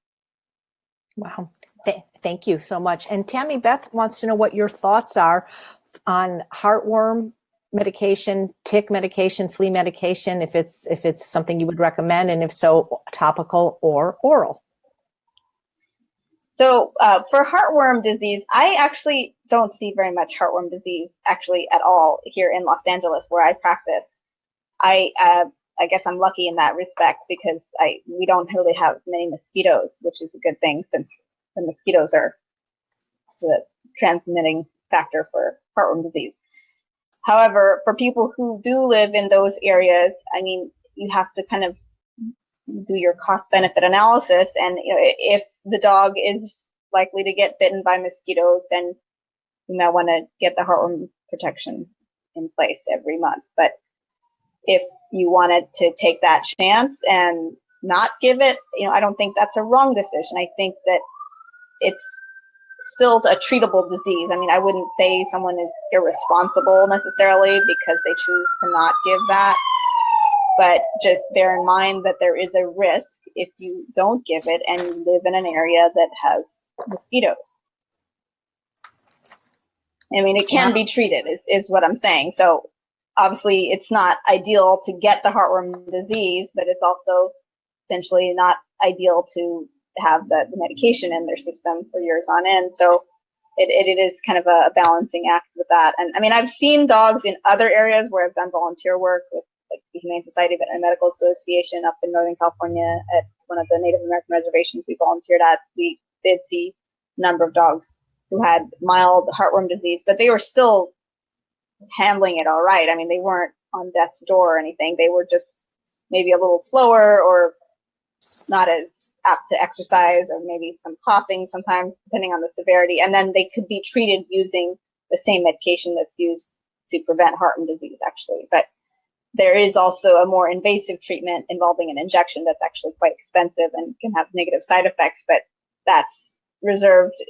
Wow. Thank you so much. And Tammy Beth wants to know what your thoughts are on heartworm medication, tick medication, flea medication, if it's something you would recommend, and if so, topical or oral. So for heartworm disease, I actually don't see very much heartworm disease actually at all here in Los Angeles where I practice. I guess I'm lucky in that respect because we don't really have many mosquitoes, which is a good thing since the mosquitoes are the transmitting factor for heartworm disease. However, for people who do live in those areas, I mean, you have to kind of do your cost-benefit analysis, and if the dog is likely to get bitten by mosquitoes, then you might want to get the heartworm protection in place every month. But if you wanted to take that chance and not give it, I don't think that's a wrong decision. I think that it's still a treatable disease. I mean, I wouldn't say someone is irresponsible necessarily because they choose to not give that, but just bear in mind that there is a risk if you don't give it and you live in an area that has mosquitoes. I mean, it can be treated is what I'm saying. So obviously it's not ideal to get the heartworm disease, but it's also essentially not ideal to have the medication in their system for years on end. So it is kind of a balancing act with that. And I mean, I've seen dogs in other areas where I've done volunteer work with like the Humane Society Veterinary Medical Association up in Northern California at one of the Native American reservations we volunteered at. We did see a number of dogs who had mild heartworm disease, but they were still handling it all right. I mean, they weren't on death's door or anything. They were just maybe a little slower or not as apt to exercise, or maybe some coughing sometimes, depending on the severity. And then they could be treated using the same medication that's used to prevent heartworm disease, actually. But there is also a more invasive treatment involving an injection that's actually quite expensive and can have negative side effects, but that's reserved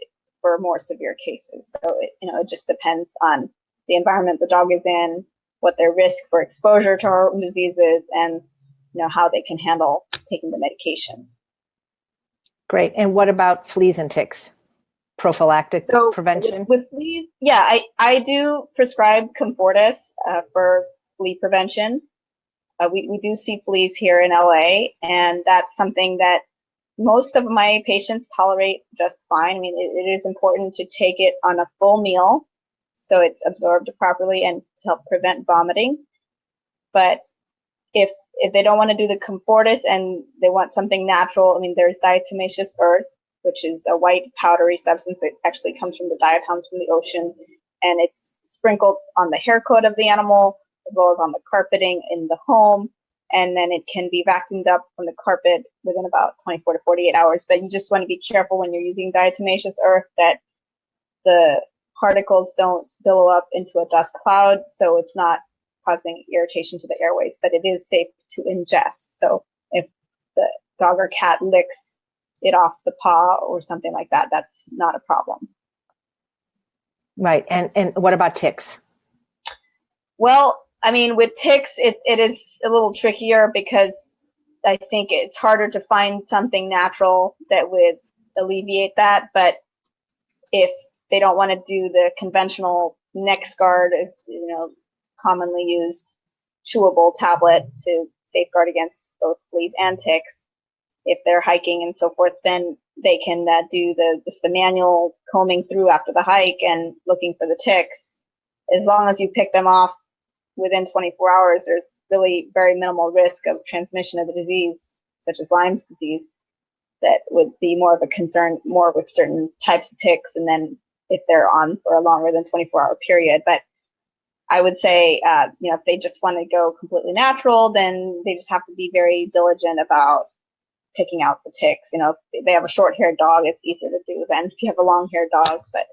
for more severe cases. So it just depends on the environment the dog is in, what their risk for exposure to heartworm disease is, and how they can handle taking the medication. Great. And what about fleas and ticks? Prophylactic prevention? With fleas, yeah, I do prescribe Comfortis for flea prevention. We do see fleas here in LA, and that's something that most of my patients tolerate just fine. I mean, it is important to take it on a full meal so it's absorbed properly and to help prevent vomiting. But if they don't want to do the Comfortis and they want something natural, I mean, there's diatomaceous earth, which is a white powdery substance that actually comes from the diatoms from the ocean, and it's sprinkled on the hair coat of the animal as well as on the carpeting in the home, and then it can be vacuumed up from the carpet within about 24 to 48 hours. But you just want to be careful when you're using diatomaceous earth that the particles don't billow up into a dust cloud, so it's not causing irritation to the airways, but it is safe to ingest. So if the dog or cat licks it off the paw or something like that, that's not a problem. Right. And what about ticks? Well, I mean, with ticks, it is a little trickier because I think it's harder to find something natural that would alleviate that. But if they don't want to do the conventional NexGard, as commonly used chewable tablet to safeguard against both fleas and ticks. If they're hiking and so forth, then they can do just the manual combing through after the hike and looking for the ticks. As long as you pick them off within 24 hours, there's really very minimal risk of transmission of the disease, such as Lyme's disease, that would be more of a concern, more with certain types of ticks, and then if they're on for a longer than 24-hour period. But I would say, if they just want to go completely natural, then they just have to be very diligent about picking out the ticks. If they have a short-haired dog, it's easier to do than if you have a long-haired dog. But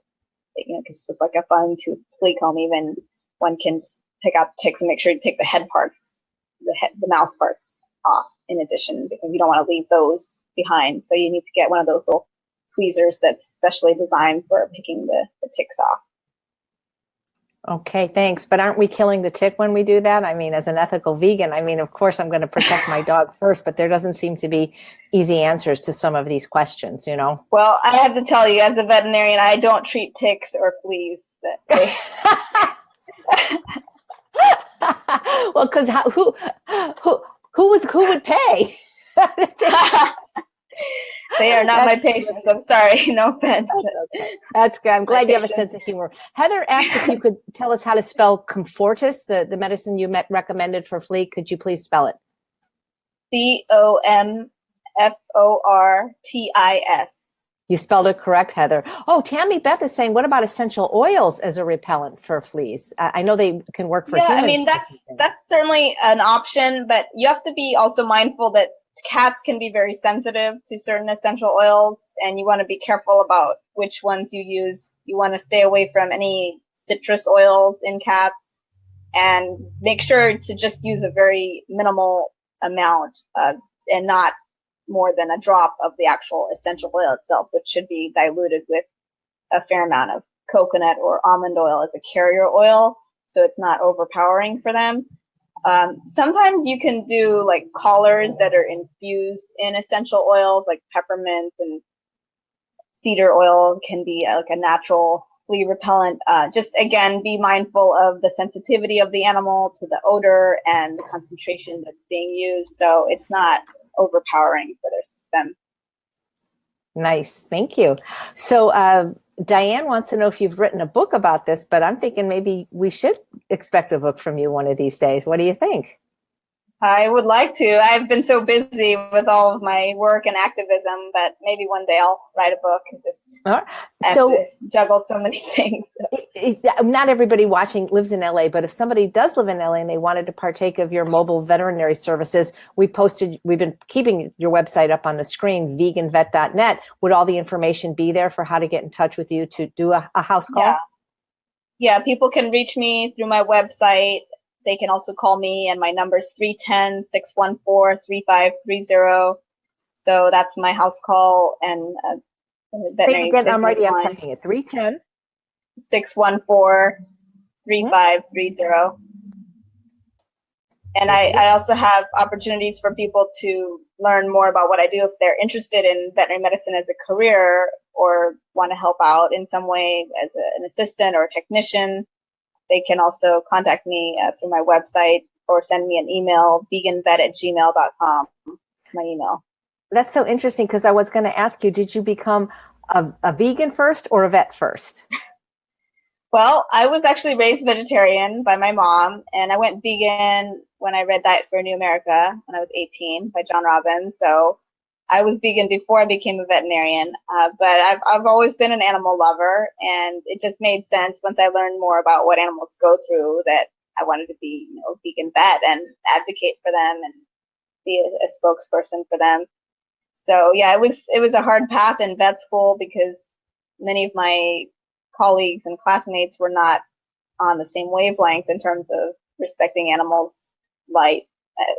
because with like a fine-tooth flea comb, even one can just pick out the ticks and make sure you take the head parts, the mouth parts off in addition, because you don't want to leave those behind. So you need to get one of those little tweezers that's specially designed for picking the ticks off. Okay, thanks. But aren't we killing the tick when we do that? I mean, as an ethical vegan, of course I'm going to protect my dog first, but there doesn't seem to be easy answers to some of these questions, Well, I have to tell you, as a veterinarian, I don't treat ticks or fleas. Well, because who would pay? They are not my patients. I'm sorry. No offense. Okay. That's good. I'm glad you have a sense of humor. Heather asked if you could tell us how to spell Comfortis, the medicine you recommended for flea. Could you please spell it? COMFORTIS. You spelled it correct, Heather. Oh, Tammy Beth is saying, what about essential oils as a repellent for fleas? I know they can work for humans. That's certainly an option, but you have to be also mindful that cats can be very sensitive to certain essential oils, and you want to be careful about which ones you use. You want to stay away from any citrus oils in cats, and make sure to just use a very minimal amount and not more than a drop of the actual essential oil itself, which should be diluted with a fair amount of coconut or almond oil as a carrier oil, so it's not overpowering for them. Sometimes you can do like collars that are infused in essential oils, like peppermint and cedar oil can be like a natural flea repellent. Just again, be mindful of the sensitivity of the animal to the odor and the concentration that's being used, so it's not overpowering for their system. Nice, thank you. So Diane wants to know if you've written a book about this, but I'm thinking maybe we should expect a book from you one of these days. What do you think? I would like to. I've been so busy with all of my work and activism, but maybe one day I'll write a book. It's just I have to juggle so many things. Not everybody watching lives in LA, but if somebody does live in LA and they wanted to partake of your mobile veterinary services, we've been keeping your website up on the screen, veganvet.net. Would all the information be there for how to get in touch with you to do a house call? Yeah, people can reach me through my website. They can also call me, and my number is 310-614-3530. So that's my house call and veterinary again, I'm business line. I'm typing it. 310-614-3530. And I also have opportunities for people to learn more about what I do if they're interested in veterinary medicine as a career or want to help out in some way as an assistant or a technician. They can also contact me through my website or send me an email, veganvet@gmail.com. My email. That's so interesting, because I was going to ask you, did you become a vegan first or a vet first? Well, I was actually raised vegetarian by my mom, and I went vegan when I read Diet for a New America when I was 18 by John Robbins. So I was vegan before I became a veterinarian, but I've always been an animal lover, and it just made sense once I learned more about what animals go through that I wanted to be, a vegan vet and advocate for them and be a spokesperson for them. So yeah, it was a hard path in vet school because many of my colleagues and classmates were not on the same wavelength in terms of respecting animals' life.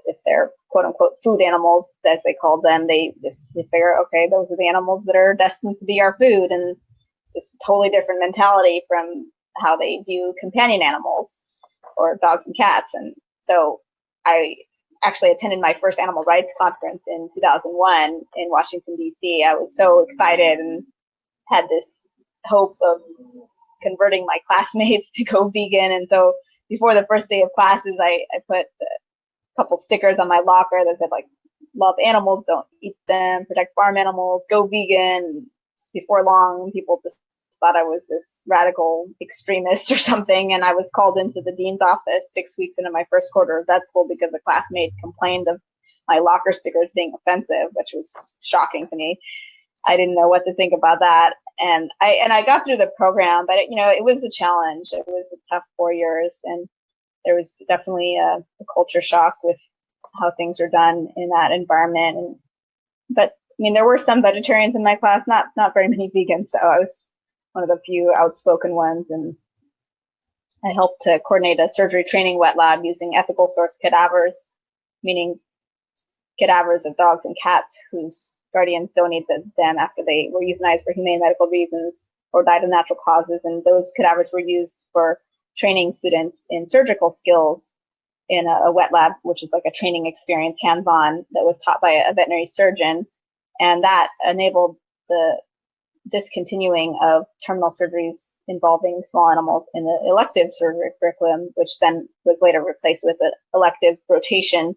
If they're quote unquote food animals, as they called them, they figure, okay, those are the animals that are destined to be our food. And it's just a totally different mentality from how they view companion animals or dogs and cats. And so I actually attended my first animal rights conference in 2001 in Washington, D.C. I was so excited and had this hope of converting my classmates to go vegan. And so before the first day of classes, I put couple stickers on my locker that said like, love animals, don't eat them, protect farm animals, go vegan. Before long, people just thought I was this radical extremist or something. And I was called into the dean's office 6 weeks into my first quarter of vet school because a classmate complained of my locker stickers being offensive, which was shocking to me. I didn't know what to think about that. And I got through the program, but it was a challenge. It was a tough 4 years, and there was definitely a culture shock with how things are done in that environment. But there were some vegetarians in my class, not very many vegans. So I was one of the few outspoken ones, and I helped to coordinate a surgery training wet lab using ethical source cadavers, meaning cadavers of dogs and cats whose guardians donated them after they were euthanized for humane medical reasons or died of natural causes. And those cadavers were used for training students in surgical skills in a wet lab, which is like a training experience, hands-on, that was taught by a veterinary surgeon. And that enabled the discontinuing of terminal surgeries involving small animals in the elective surgery curriculum, which then was later replaced with an elective rotation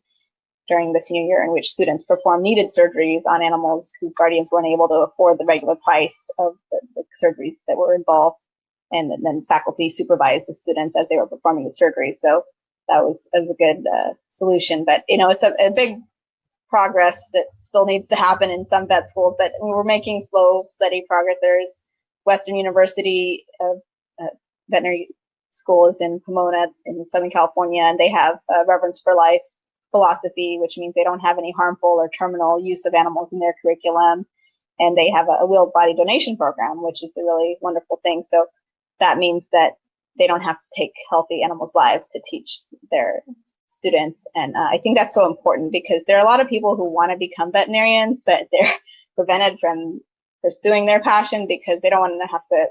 during the senior year, in which students perform needed surgeries on animals whose guardians weren't able to afford the regular price of the surgeries that were involved. And then faculty supervised the students as they were performing the surgery. So that was a good solution. But, it's a big progress that still needs to happen in some vet schools, but we're making slow, steady progress. There's Western University Veterinary School is in Pomona in Southern California, and they have Reverence for Life philosophy, which means they don't have any harmful or terminal use of animals in their curriculum. And they have a willed body donation program, which is a really wonderful thing. So that means that they don't have to take healthy animals' lives to teach their students. And I think that's so important because there are a lot of people who want to become veterinarians, but they're prevented from pursuing their passion because they don't want to have to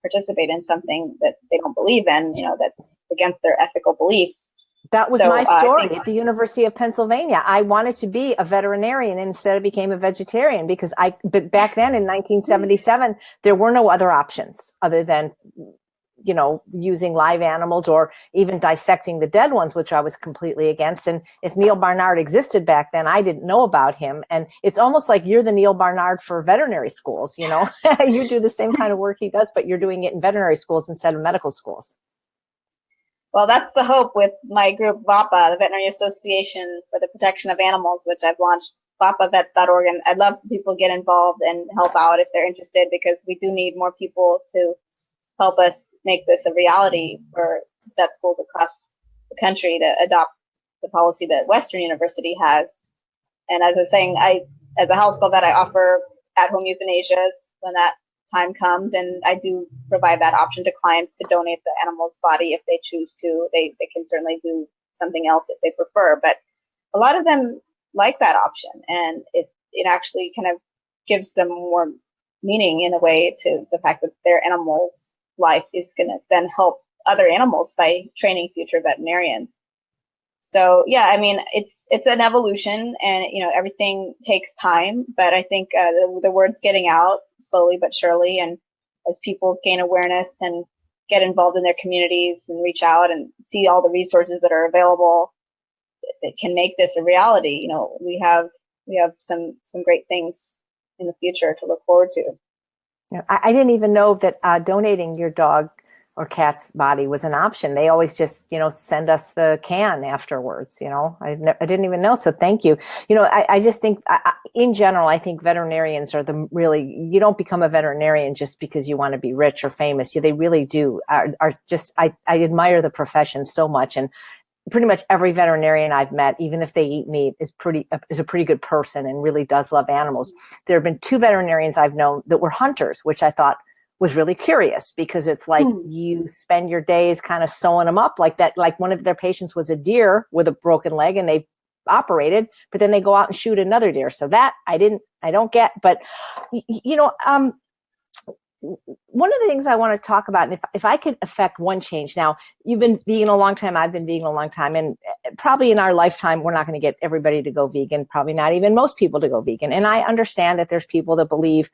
participate in something that they don't believe in, that's against their ethical beliefs. That was my story at the University of Pennsylvania. I wanted to be a veterinarian and instead I became a vegetarian because but back then in 1977, there were no other options other than, using live animals or even dissecting the dead ones, which I was completely against. And if Neil Barnard existed back then, I didn't know about him. And it's almost like you're the Neil Barnard for veterinary schools, you do the same kind of work he does, but you're doing it in veterinary schools instead of medical schools. Well, that's the hope with my group, VAPA, the Veterinary Association for the Protection of Animals, which I've launched, vapavets.org. And I'd love people to get involved and help out if they're interested, because we do need more people to help us make this a reality for vet schools across the country to adopt the policy that Western University has. And as I was saying, as a house call vet, I offer at-home euthanasias when that time comes, and I do provide that option to clients to donate the animal's body if they choose to. They can certainly do something else if they prefer, but a lot of them like that option, and it actually kind of gives them more meaning in a way to the fact that their animal's life is going to then help other animals by training future veterinarians. So yeah, it's an evolution, and everything takes time, but I think the word's getting out slowly but surely, and as people gain awareness and get involved in their communities and reach out and see all the resources that are available, it can make this a reality. We have some great things in the future to look forward to. I didn't even know that donating your dog or cat's body was an option. They always just, send us the can afterwards, I didn't even know. So thank you. I just think in general, I think veterinarians are you don't become a veterinarian just because you want to be rich or famous. They really do are just, I admire the profession so much. And pretty much every veterinarian I've met, even if they eat meat, is a pretty good person and really does love animals. There have been 2 veterinarians I've known that were hunters, which I thought was really curious because it's like you spend your days kind of sewing them up like that. Like one of their patients was a deer with a broken leg and they operated, but then they go out and shoot another deer. So that I don't get, but one of the things I want to talk about, and if I could affect one change. Now, you've been vegan a long time, I've been vegan a long time, and probably in our lifetime, we're not going to get everybody to go vegan, probably not even most people to go vegan. And I understand that there's people that believe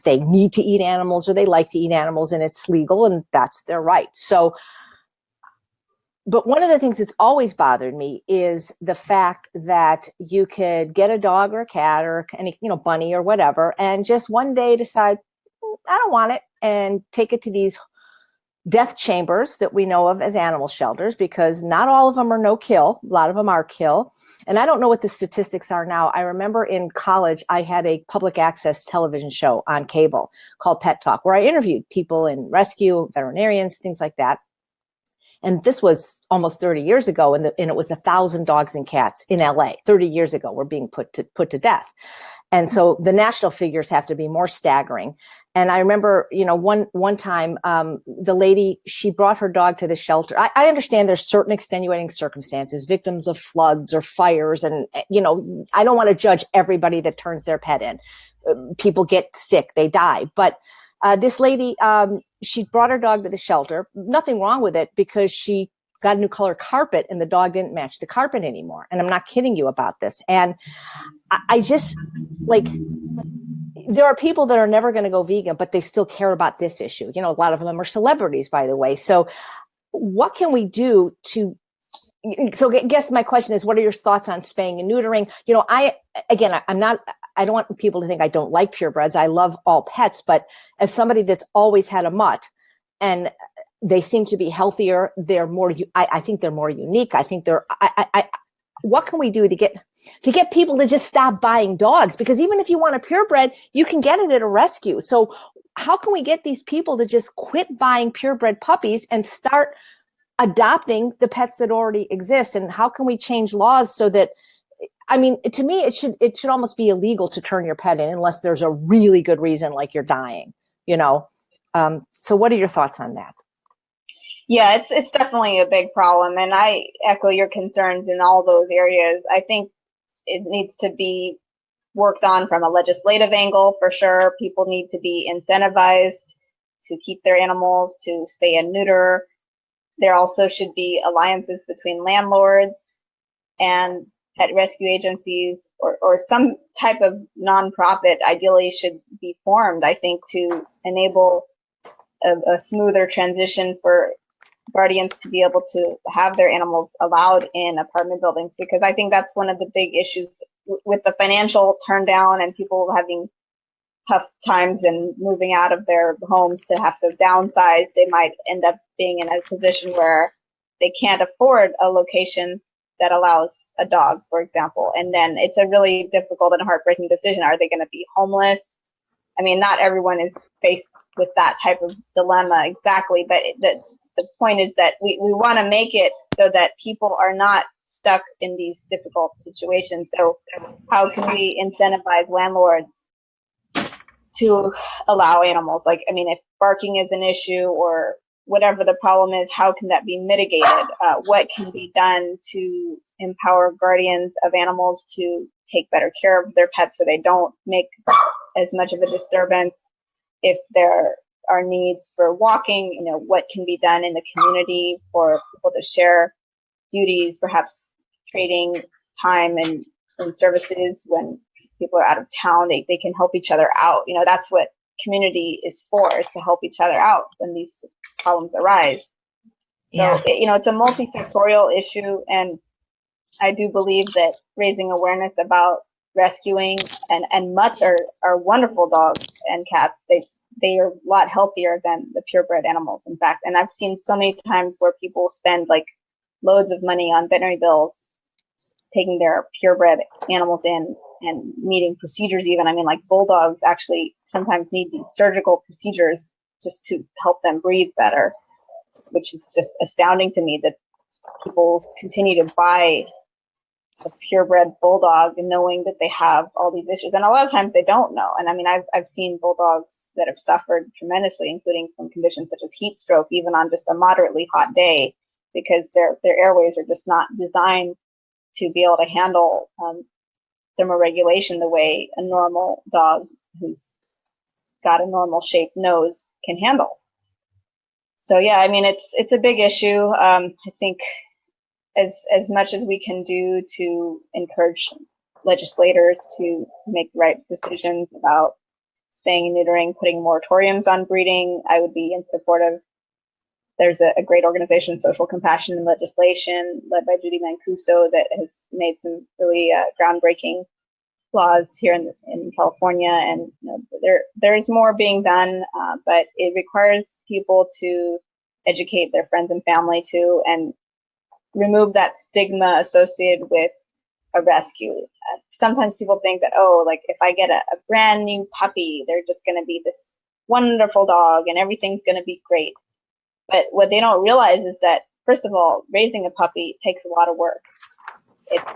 they need to eat animals or they like to eat animals and it's legal and that's their right. So But one of the things that's always bothered me is the fact that you could get a dog or a cat or any, bunny or whatever, and just one day decide, I don't want it, and take it to these death chambers that we know of as animal shelters, because not all of them are no kill. A lot of them are kill. And I don't know what the statistics are now. I remember in college, I had a public access television show on cable called Pet Talk, where I interviewed people in rescue, veterinarians, things like that. And this was almost 30 years ago, and it was 1,000 dogs and cats in LA 30 years ago were being put to death. And so the national figures have to be more staggering. And I remember, one time, the lady, she brought her dog to the shelter. I understand there's certain extenuating circumstances, victims of floods or fires. And, I don't want to judge everybody that turns their pet in. People get sick, they die. But this lady, she brought her dog to the shelter. Nothing wrong with it, because she got a new color carpet and the dog didn't match the carpet anymore. And I'm not kidding you about this. And I just, like, there are people that are never going to go vegan, but they still care about this issue. A lot of them are celebrities, by the way. So what can we do so I guess my question is, what are your thoughts on spaying and neutering? I don't want people to think I don't like purebreds. I love all pets, but as somebody that's always had a mutt, and they seem to be healthier, they're more, I think they're more unique. I think what can we do to get people to just stop buying dogs? Because even if you want a purebred, you can get it at a rescue. So how can we get these people to just quit buying purebred puppies and start adopting the pets that already exist? And how can we change laws so that, to me, it should almost be illegal to turn your pet in unless there's a really good reason, like you're dying, So what are your thoughts on that? Yeah, it's definitely a big problem, and I echo your concerns in all those areas. I think it needs to be worked on from a legislative angle for sure. People need to be incentivized to keep their animals, to spay and neuter. There also should be alliances between landlords and pet rescue agencies, or some type of nonprofit ideally should be formed, I think, to enable a smoother transition for guardians to be able to have their animals allowed in apartment buildings, because I think that's one of the big issues with the financial turn down and people having tough times and moving out of their homes to have to downsize. They might end up being in a position where they can't afford a location that allows a dog, for example. And then it's a really difficult and heartbreaking decision. Are they going to be homeless? Not everyone is faced with that type of dilemma exactly, but the point is that we want to make it so that people are not stuck in these difficult situations. So how can we incentivize landlords to allow animals? If barking is an issue or whatever the problem is, how can that be mitigated? What can be done to empower guardians of animals to take better care of their pets so they don't make as much of a disturbance? If there are needs for walking, what can be done in the community for people to share duties, perhaps trading time and services when people are out of town, they can help each other out. That's what community is for, is to help each other out when these problems arise. So, yeah. It's a multifactorial issue, and I do believe that raising awareness about rescuing and mutts are wonderful dogs and cats. They are a lot healthier than the purebred animals, in fact. And I've seen so many times where people spend loads of money on veterinary bills, taking their purebred animals in and needing procedures even. Bulldogs actually sometimes need these surgical procedures just to help them breathe better, which is just astounding to me that people continue to buy a purebred bulldog knowing that they have all these issues. And a lot of times they don't know. And I've seen bulldogs that have suffered tremendously, including from conditions such as heat stroke, even on just a moderately hot day, because their airways are just not designed to be able to handle thermoregulation the way a normal dog who's got a normal shaped nose can handle. So yeah, it's a big issue. I think as much as we can do to encourage legislators to make the right decisions about spaying and neutering, putting moratoriums on breeding, I would be in support of there's a great organization, Social Compassion and Legislation, led by Judy Mancuso, that has made some really groundbreaking laws here in California. And there's more being done, but it requires people to educate their friends and family too, and remove that stigma associated with a rescue. Sometimes people think that, oh, like if I get a brand new puppy, they're just going to be this wonderful dog and everything's going to be great. But what they don't realize is that, first of all, raising a puppy takes a lot of work. It's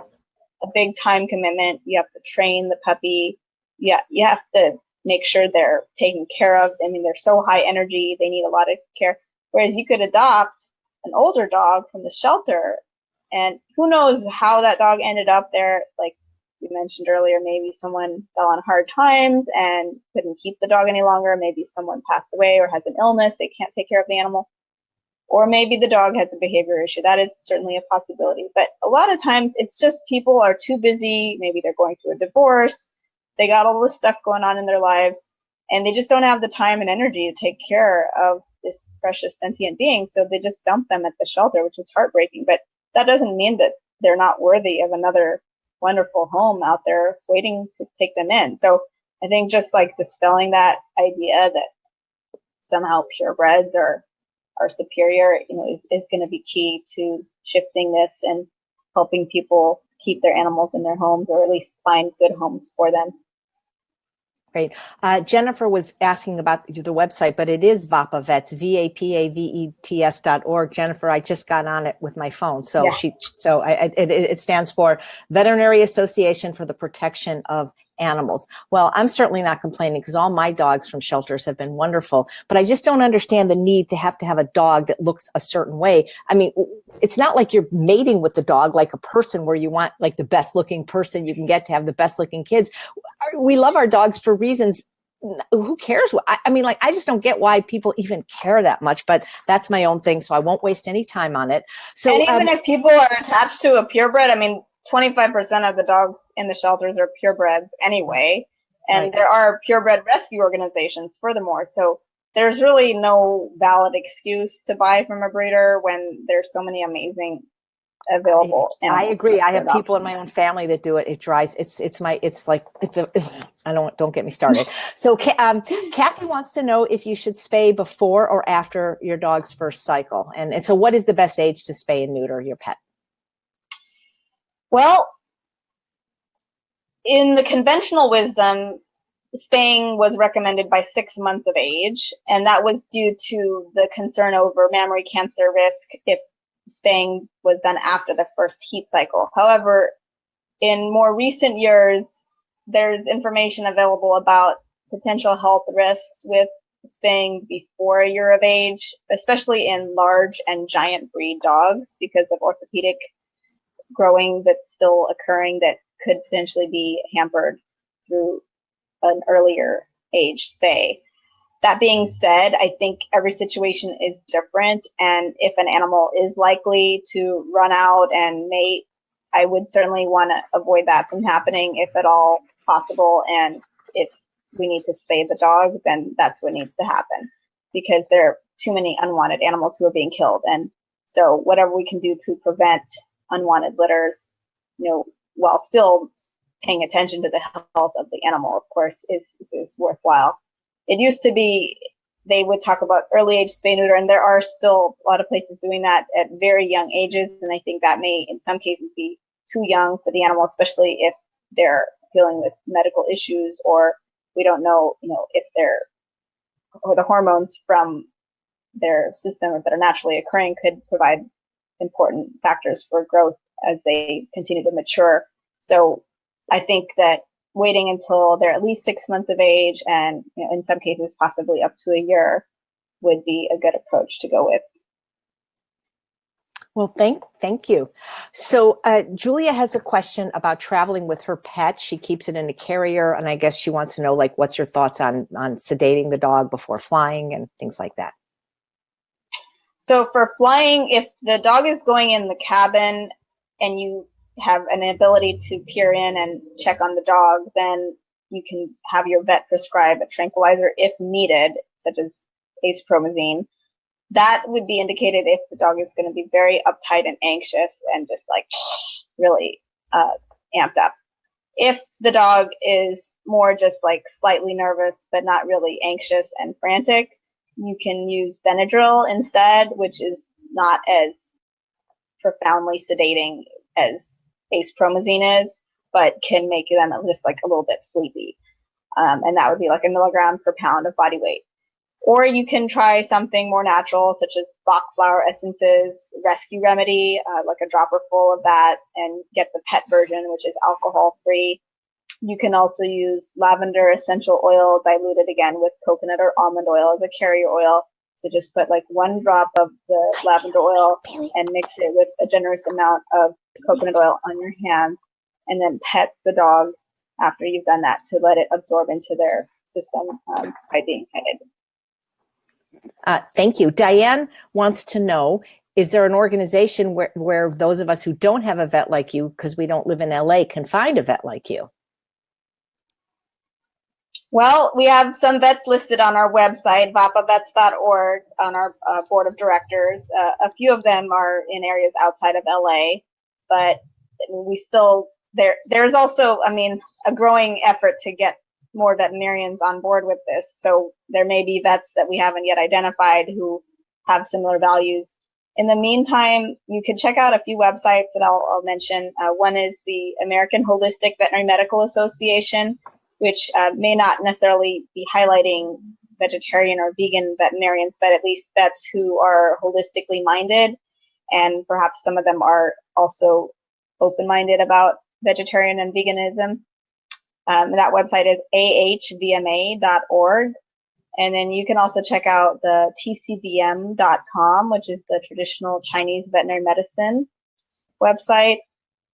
a big time commitment. You have to train the puppy. You have to make sure they're taken care of. I mean, they're so high energy, they need a lot of care. Whereas you could adopt an older dog from the shelter, and who knows how that dog ended up there. Like we mentioned earlier, maybe someone fell on hard times and couldn't keep the dog any longer. Maybe someone passed away or has an illness, they can't take care of the animal. Or maybe the dog has a behavior issue. That is certainly a possibility. But a lot of times it's just people are too busy. Maybe they're going through a divorce. They got all this stuff going on in their lives, and they just don't have the time and energy to take care of this precious sentient being. So they just dump them at the shelter, which is heartbreaking. But that doesn't mean that they're not worthy of another wonderful home out there waiting to take them in. So I think just like dispelling that idea that somehow purebreds are superior, is going to be key to shifting this and helping people keep their animals in their homes, or at least find good homes for them. Great. Jennifer was asking about the website, but it is VAPAVETS, VAPAVETS.org. Jennifer, I just got on it with my phone. So yeah. It stands for Veterinary Association for the Protection of Animals. Well, I'm certainly not complaining because all my dogs from shelters have been wonderful, but I just don't understand the need to have a dog that looks a certain way. I mean, it's not like you're mating with the dog like a person where you want like the best looking person you can get to have the best looking kids. We love our dogs for reasons. Who cares? I mean, like, I just don't get why people even care that much, but that's my own thing. So I won't waste any time on it. So, and even if people are attached to a purebred, I mean, 25% of the dogs in the shelters are purebreds anyway. And right. There are purebred rescue organizations furthermore. So there's really no valid excuse to buy from a breeder when there's so many amazing available. I agree. I have people in my own family that do it. It dries. Don't get me started. So Kathy wants to know if you should spay before or after your dog's first cycle. And so what is the best age to spay and neuter your pet? Well, in the conventional wisdom, spaying was recommended by 6 months of age, and that was due to the concern over mammary cancer risk if spaying was done after the first heat cycle. However, in more recent years, there's information available about potential health risks with spaying before a year of age, especially in large and giant breed dogs because of orthopedic growing that's still occurring that could potentially be hampered through an earlier age spay. That being said, I think every situation is different, and if an animal is likely to run out and mate, I would certainly want to avoid that from happening if at all possible. And if we need to spay the dog, then that's what needs to happen, because there are too many unwanted animals who are being killed. And so whatever we can do to prevent unwanted litters, while still paying attention to the health of the animal, of course, is worthwhile. It used to be they would talk about early age spay neuter, and there are still a lot of places doing that at very young ages. And I think that may, in some cases, be too young for the animal, especially if they're dealing with medical issues, or we don't know, if the hormones from their system that are naturally occurring could provide important factors for growth as they continue to mature. So I think that waiting until they're at least 6 months of age, and in some cases possibly up to a year, would be a good approach to go with. Well, thank you. So Julia has a question about traveling with her pet. She keeps it in a carrier, and I guess she wants to know, like, what's your thoughts on sedating the dog before flying and things like that? So for flying, if the dog is going in the cabin and you have an ability to peer in and check on the dog, then you can have your vet prescribe a tranquilizer if needed, such as acepromazine. that would be indicated if the dog is going to be very uptight and anxious and just like really amped up. If the dog is more just like slightly nervous but not really anxious and frantic, you can use Benadryl instead, which is not as profoundly sedating as acepromazine is, but can make them just like a little bit sleepy. And that would be like a milligram per pound of body weight. Or you can try something more natural, such as Bach flower essences, rescue remedy, like a dropper full of that, and get the pet version, which is alcohol-free. You can also use lavender essential oil diluted again with coconut or almond oil as a carrier oil. So just put like 1 drop of the lavender oil and mix it with a generous amount of coconut oil on your hands, and then pet the dog after you've done that to let it absorb into their system by being petted. Thank you. Diane wants to know, is there an organization where those of us who don't have a vet like you, because we don't live in LA, can find a vet like you? Well, we have some vets listed on our website, vapavets.org, on our board of directors. A few of them are in areas outside of LA, but we still, there's also, I mean, a growing effort to get more veterinarians on board with this. So there may be vets that we haven't yet identified who have similar values. In the meantime, you can check out a few websites that I'll mention. One is the American Holistic Veterinary Medical Association, which may not necessarily be highlighting vegetarian or vegan veterinarians, but at least vets who are holistically minded. And perhaps some of them are also open-minded about vegetarian and veganism. That website is ahvma.org. And then you can also check out the tcvm.com, which is the traditional Chinese veterinary medicine website,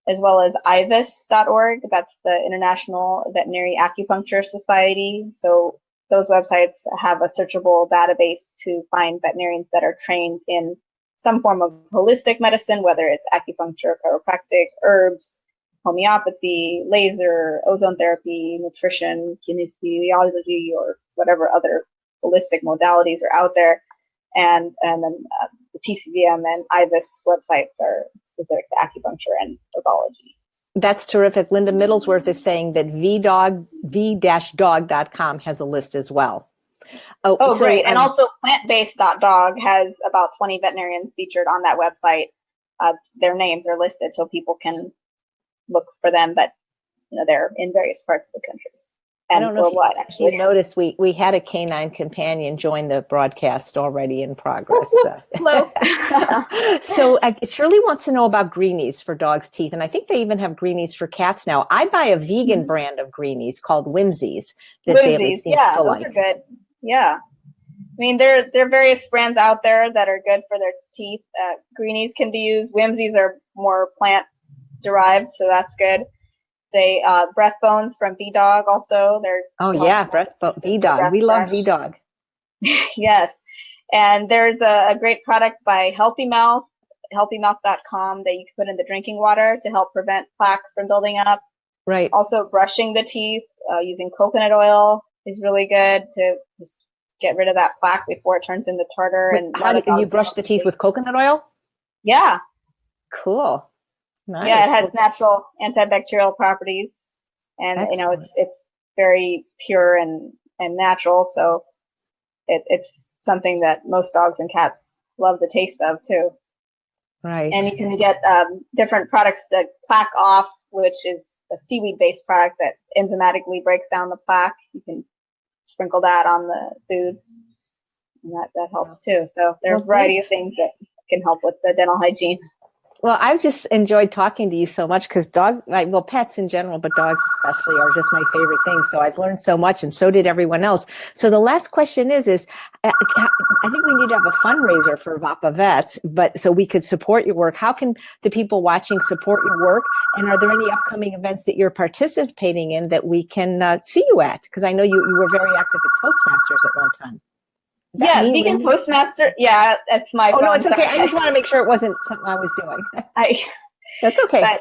as well as IVIS.org. That's the International Veterinary Acupuncture Society. So those websites have a searchable database to find veterinarians that are trained in some form of holistic medicine, whether it's acupuncture, chiropractic, herbs, homeopathy, laser, ozone therapy, nutrition, kinesiology, or whatever other holistic modalities are out there. And then the TCVM and IVIS websites are specific to acupuncture and herbology. That's terrific. Linda Middlesworth is saying that v-dog.com has a list as well. So, great. And also plantbased.dog has about 20 veterinarians featured on that website. Their names are listed so people can look for them, but they're in various parts of the country. And I don't know if you noticed we had a canine companion join the broadcast already in progress. Hello. So Shirley wants to know about greenies for dogs' teeth, and I think they even have greenies for cats now. I buy a vegan brand of greenies called Whimsies. Whimsies, yeah, those are good. Yeah, I mean there are various brands out there that are good for their teeth. Greenies can be used. Whimsies are more plant derived, so that's good. They breath bones from V-Dog also. V-Dog. We love V-Dog. Yes, and there's a great product by Healthy Mouth, healthymouth.com, that you can put in the drinking water to help prevent plaque from building up. Right. Also, brushing the teeth using coconut oil is really good to just get rid of that plaque before it turns into tartar. And how do you brush the teeth with coconut oil? Yeah. Cool. Nice. Yeah, it has natural antibacterial properties, and it's very pure and natural. So it's something that most dogs and cats love the taste of too. Right. And you can get different products that plaque off, which is a seaweed-based product that enzymatically breaks down the plaque. You can sprinkle that on the food, and that helps too. So there's a variety of things that can help with the dental hygiene. Well, I've just enjoyed talking to you so much because pets in general, but dogs especially are just my favorite thing. So I've learned so much, and so did everyone else. So the last question is I think we need to have a fundraiser for Vapa Vets, but so we could support your work. How can the people watching support your work? And are there any upcoming events that you're participating in that we can see you at? Because I know you were very active at Toastmasters at one time. Yeah, vegan Toastmaster. Yeah, that's my phone. No, it's okay. I just want to make sure it wasn't something I was doing. That's okay. But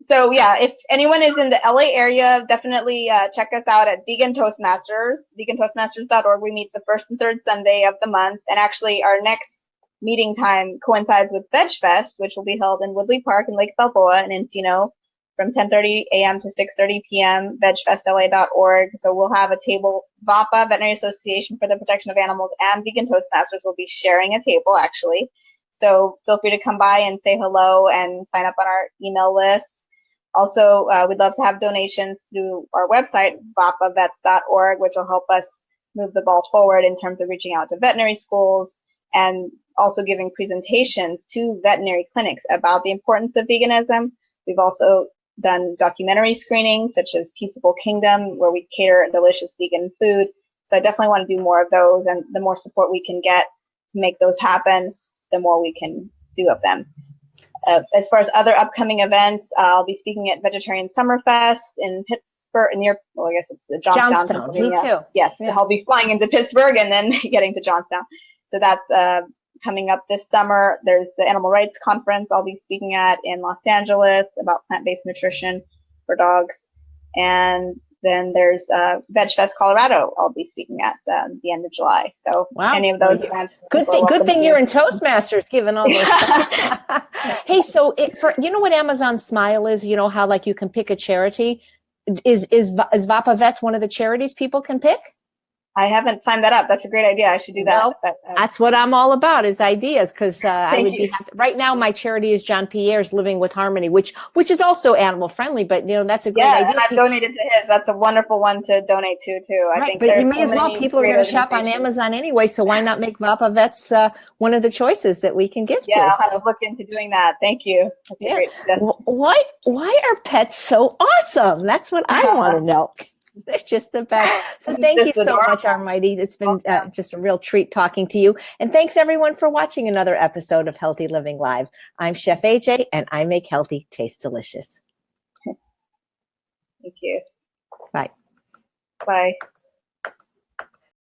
So yeah, if anyone is in the LA area, definitely check us out at Vegan Toastmasters, vegantoastmasters.org. We meet the first and third Sunday of the month. And actually our next meeting time coincides with Veg Fest, which will be held in Woodley Park in Lake Balboa in Encino from 10:30 a.m. to 6:30 p.m., vegfestla.org. So we'll have a table. VAPA, Veterinary Association for the Protection of Animals, and Vegan Toastmasters will be sharing a table, actually. So feel free to come by and say hello and sign up on our email list. Also, we'd love to have donations through our website, vapavets.org, which will help us move the ball forward in terms of reaching out to veterinary schools and also giving presentations to veterinary clinics about the importance of veganism. We've also done documentary screenings, such as Peaceable Kingdom, where we cater delicious vegan food. So I definitely want to do more of those, and the more support we can get to make those happen, the more we can do of them. As far as other upcoming events, I'll be speaking at Vegetarian Summerfest in Pittsburgh, I guess it's Johnstown, Pennsylvania. Me too. Yes, yeah. I'll be flying into Pittsburgh and then getting to Johnstown. So that's coming up this summer. There's the Animal Rights Conference I'll be speaking at in Los Angeles about plant-based nutrition for dogs. And then there's Veg Fest Colorado I'll be speaking at the end of July. So any of those events. Good thing you're in Toastmasters, given all those things. Hey, so you know what Amazon Smile is? You know how like you can pick a charity? Is Vapa Vets one of the charities people can pick? I haven't signed that up. That's a great idea. I should do that. Well, that's what I'm all about, is ideas, because I would be happy. Right now, my charity is John Pierre's Living with Harmony, which is also animal friendly, but that's a great idea. And I've donated to his. That's a wonderful one to donate to too. I think but you may as well. People are going to shop on Amazon anyway, so why not make Vapa Vets one of the choices that we can give to? Yeah, I'll have to look into doing that. Thank you. That's a great suggestion. Why are pets so awesome? That's what I want to know. They're just the best. So thank you so much, Armaiti. It's been just a real treat talking to you. And thanks everyone for watching another episode of Healthy Living Live. I'm Chef AJ, and I make healthy taste delicious. Thank you. Bye. Bye.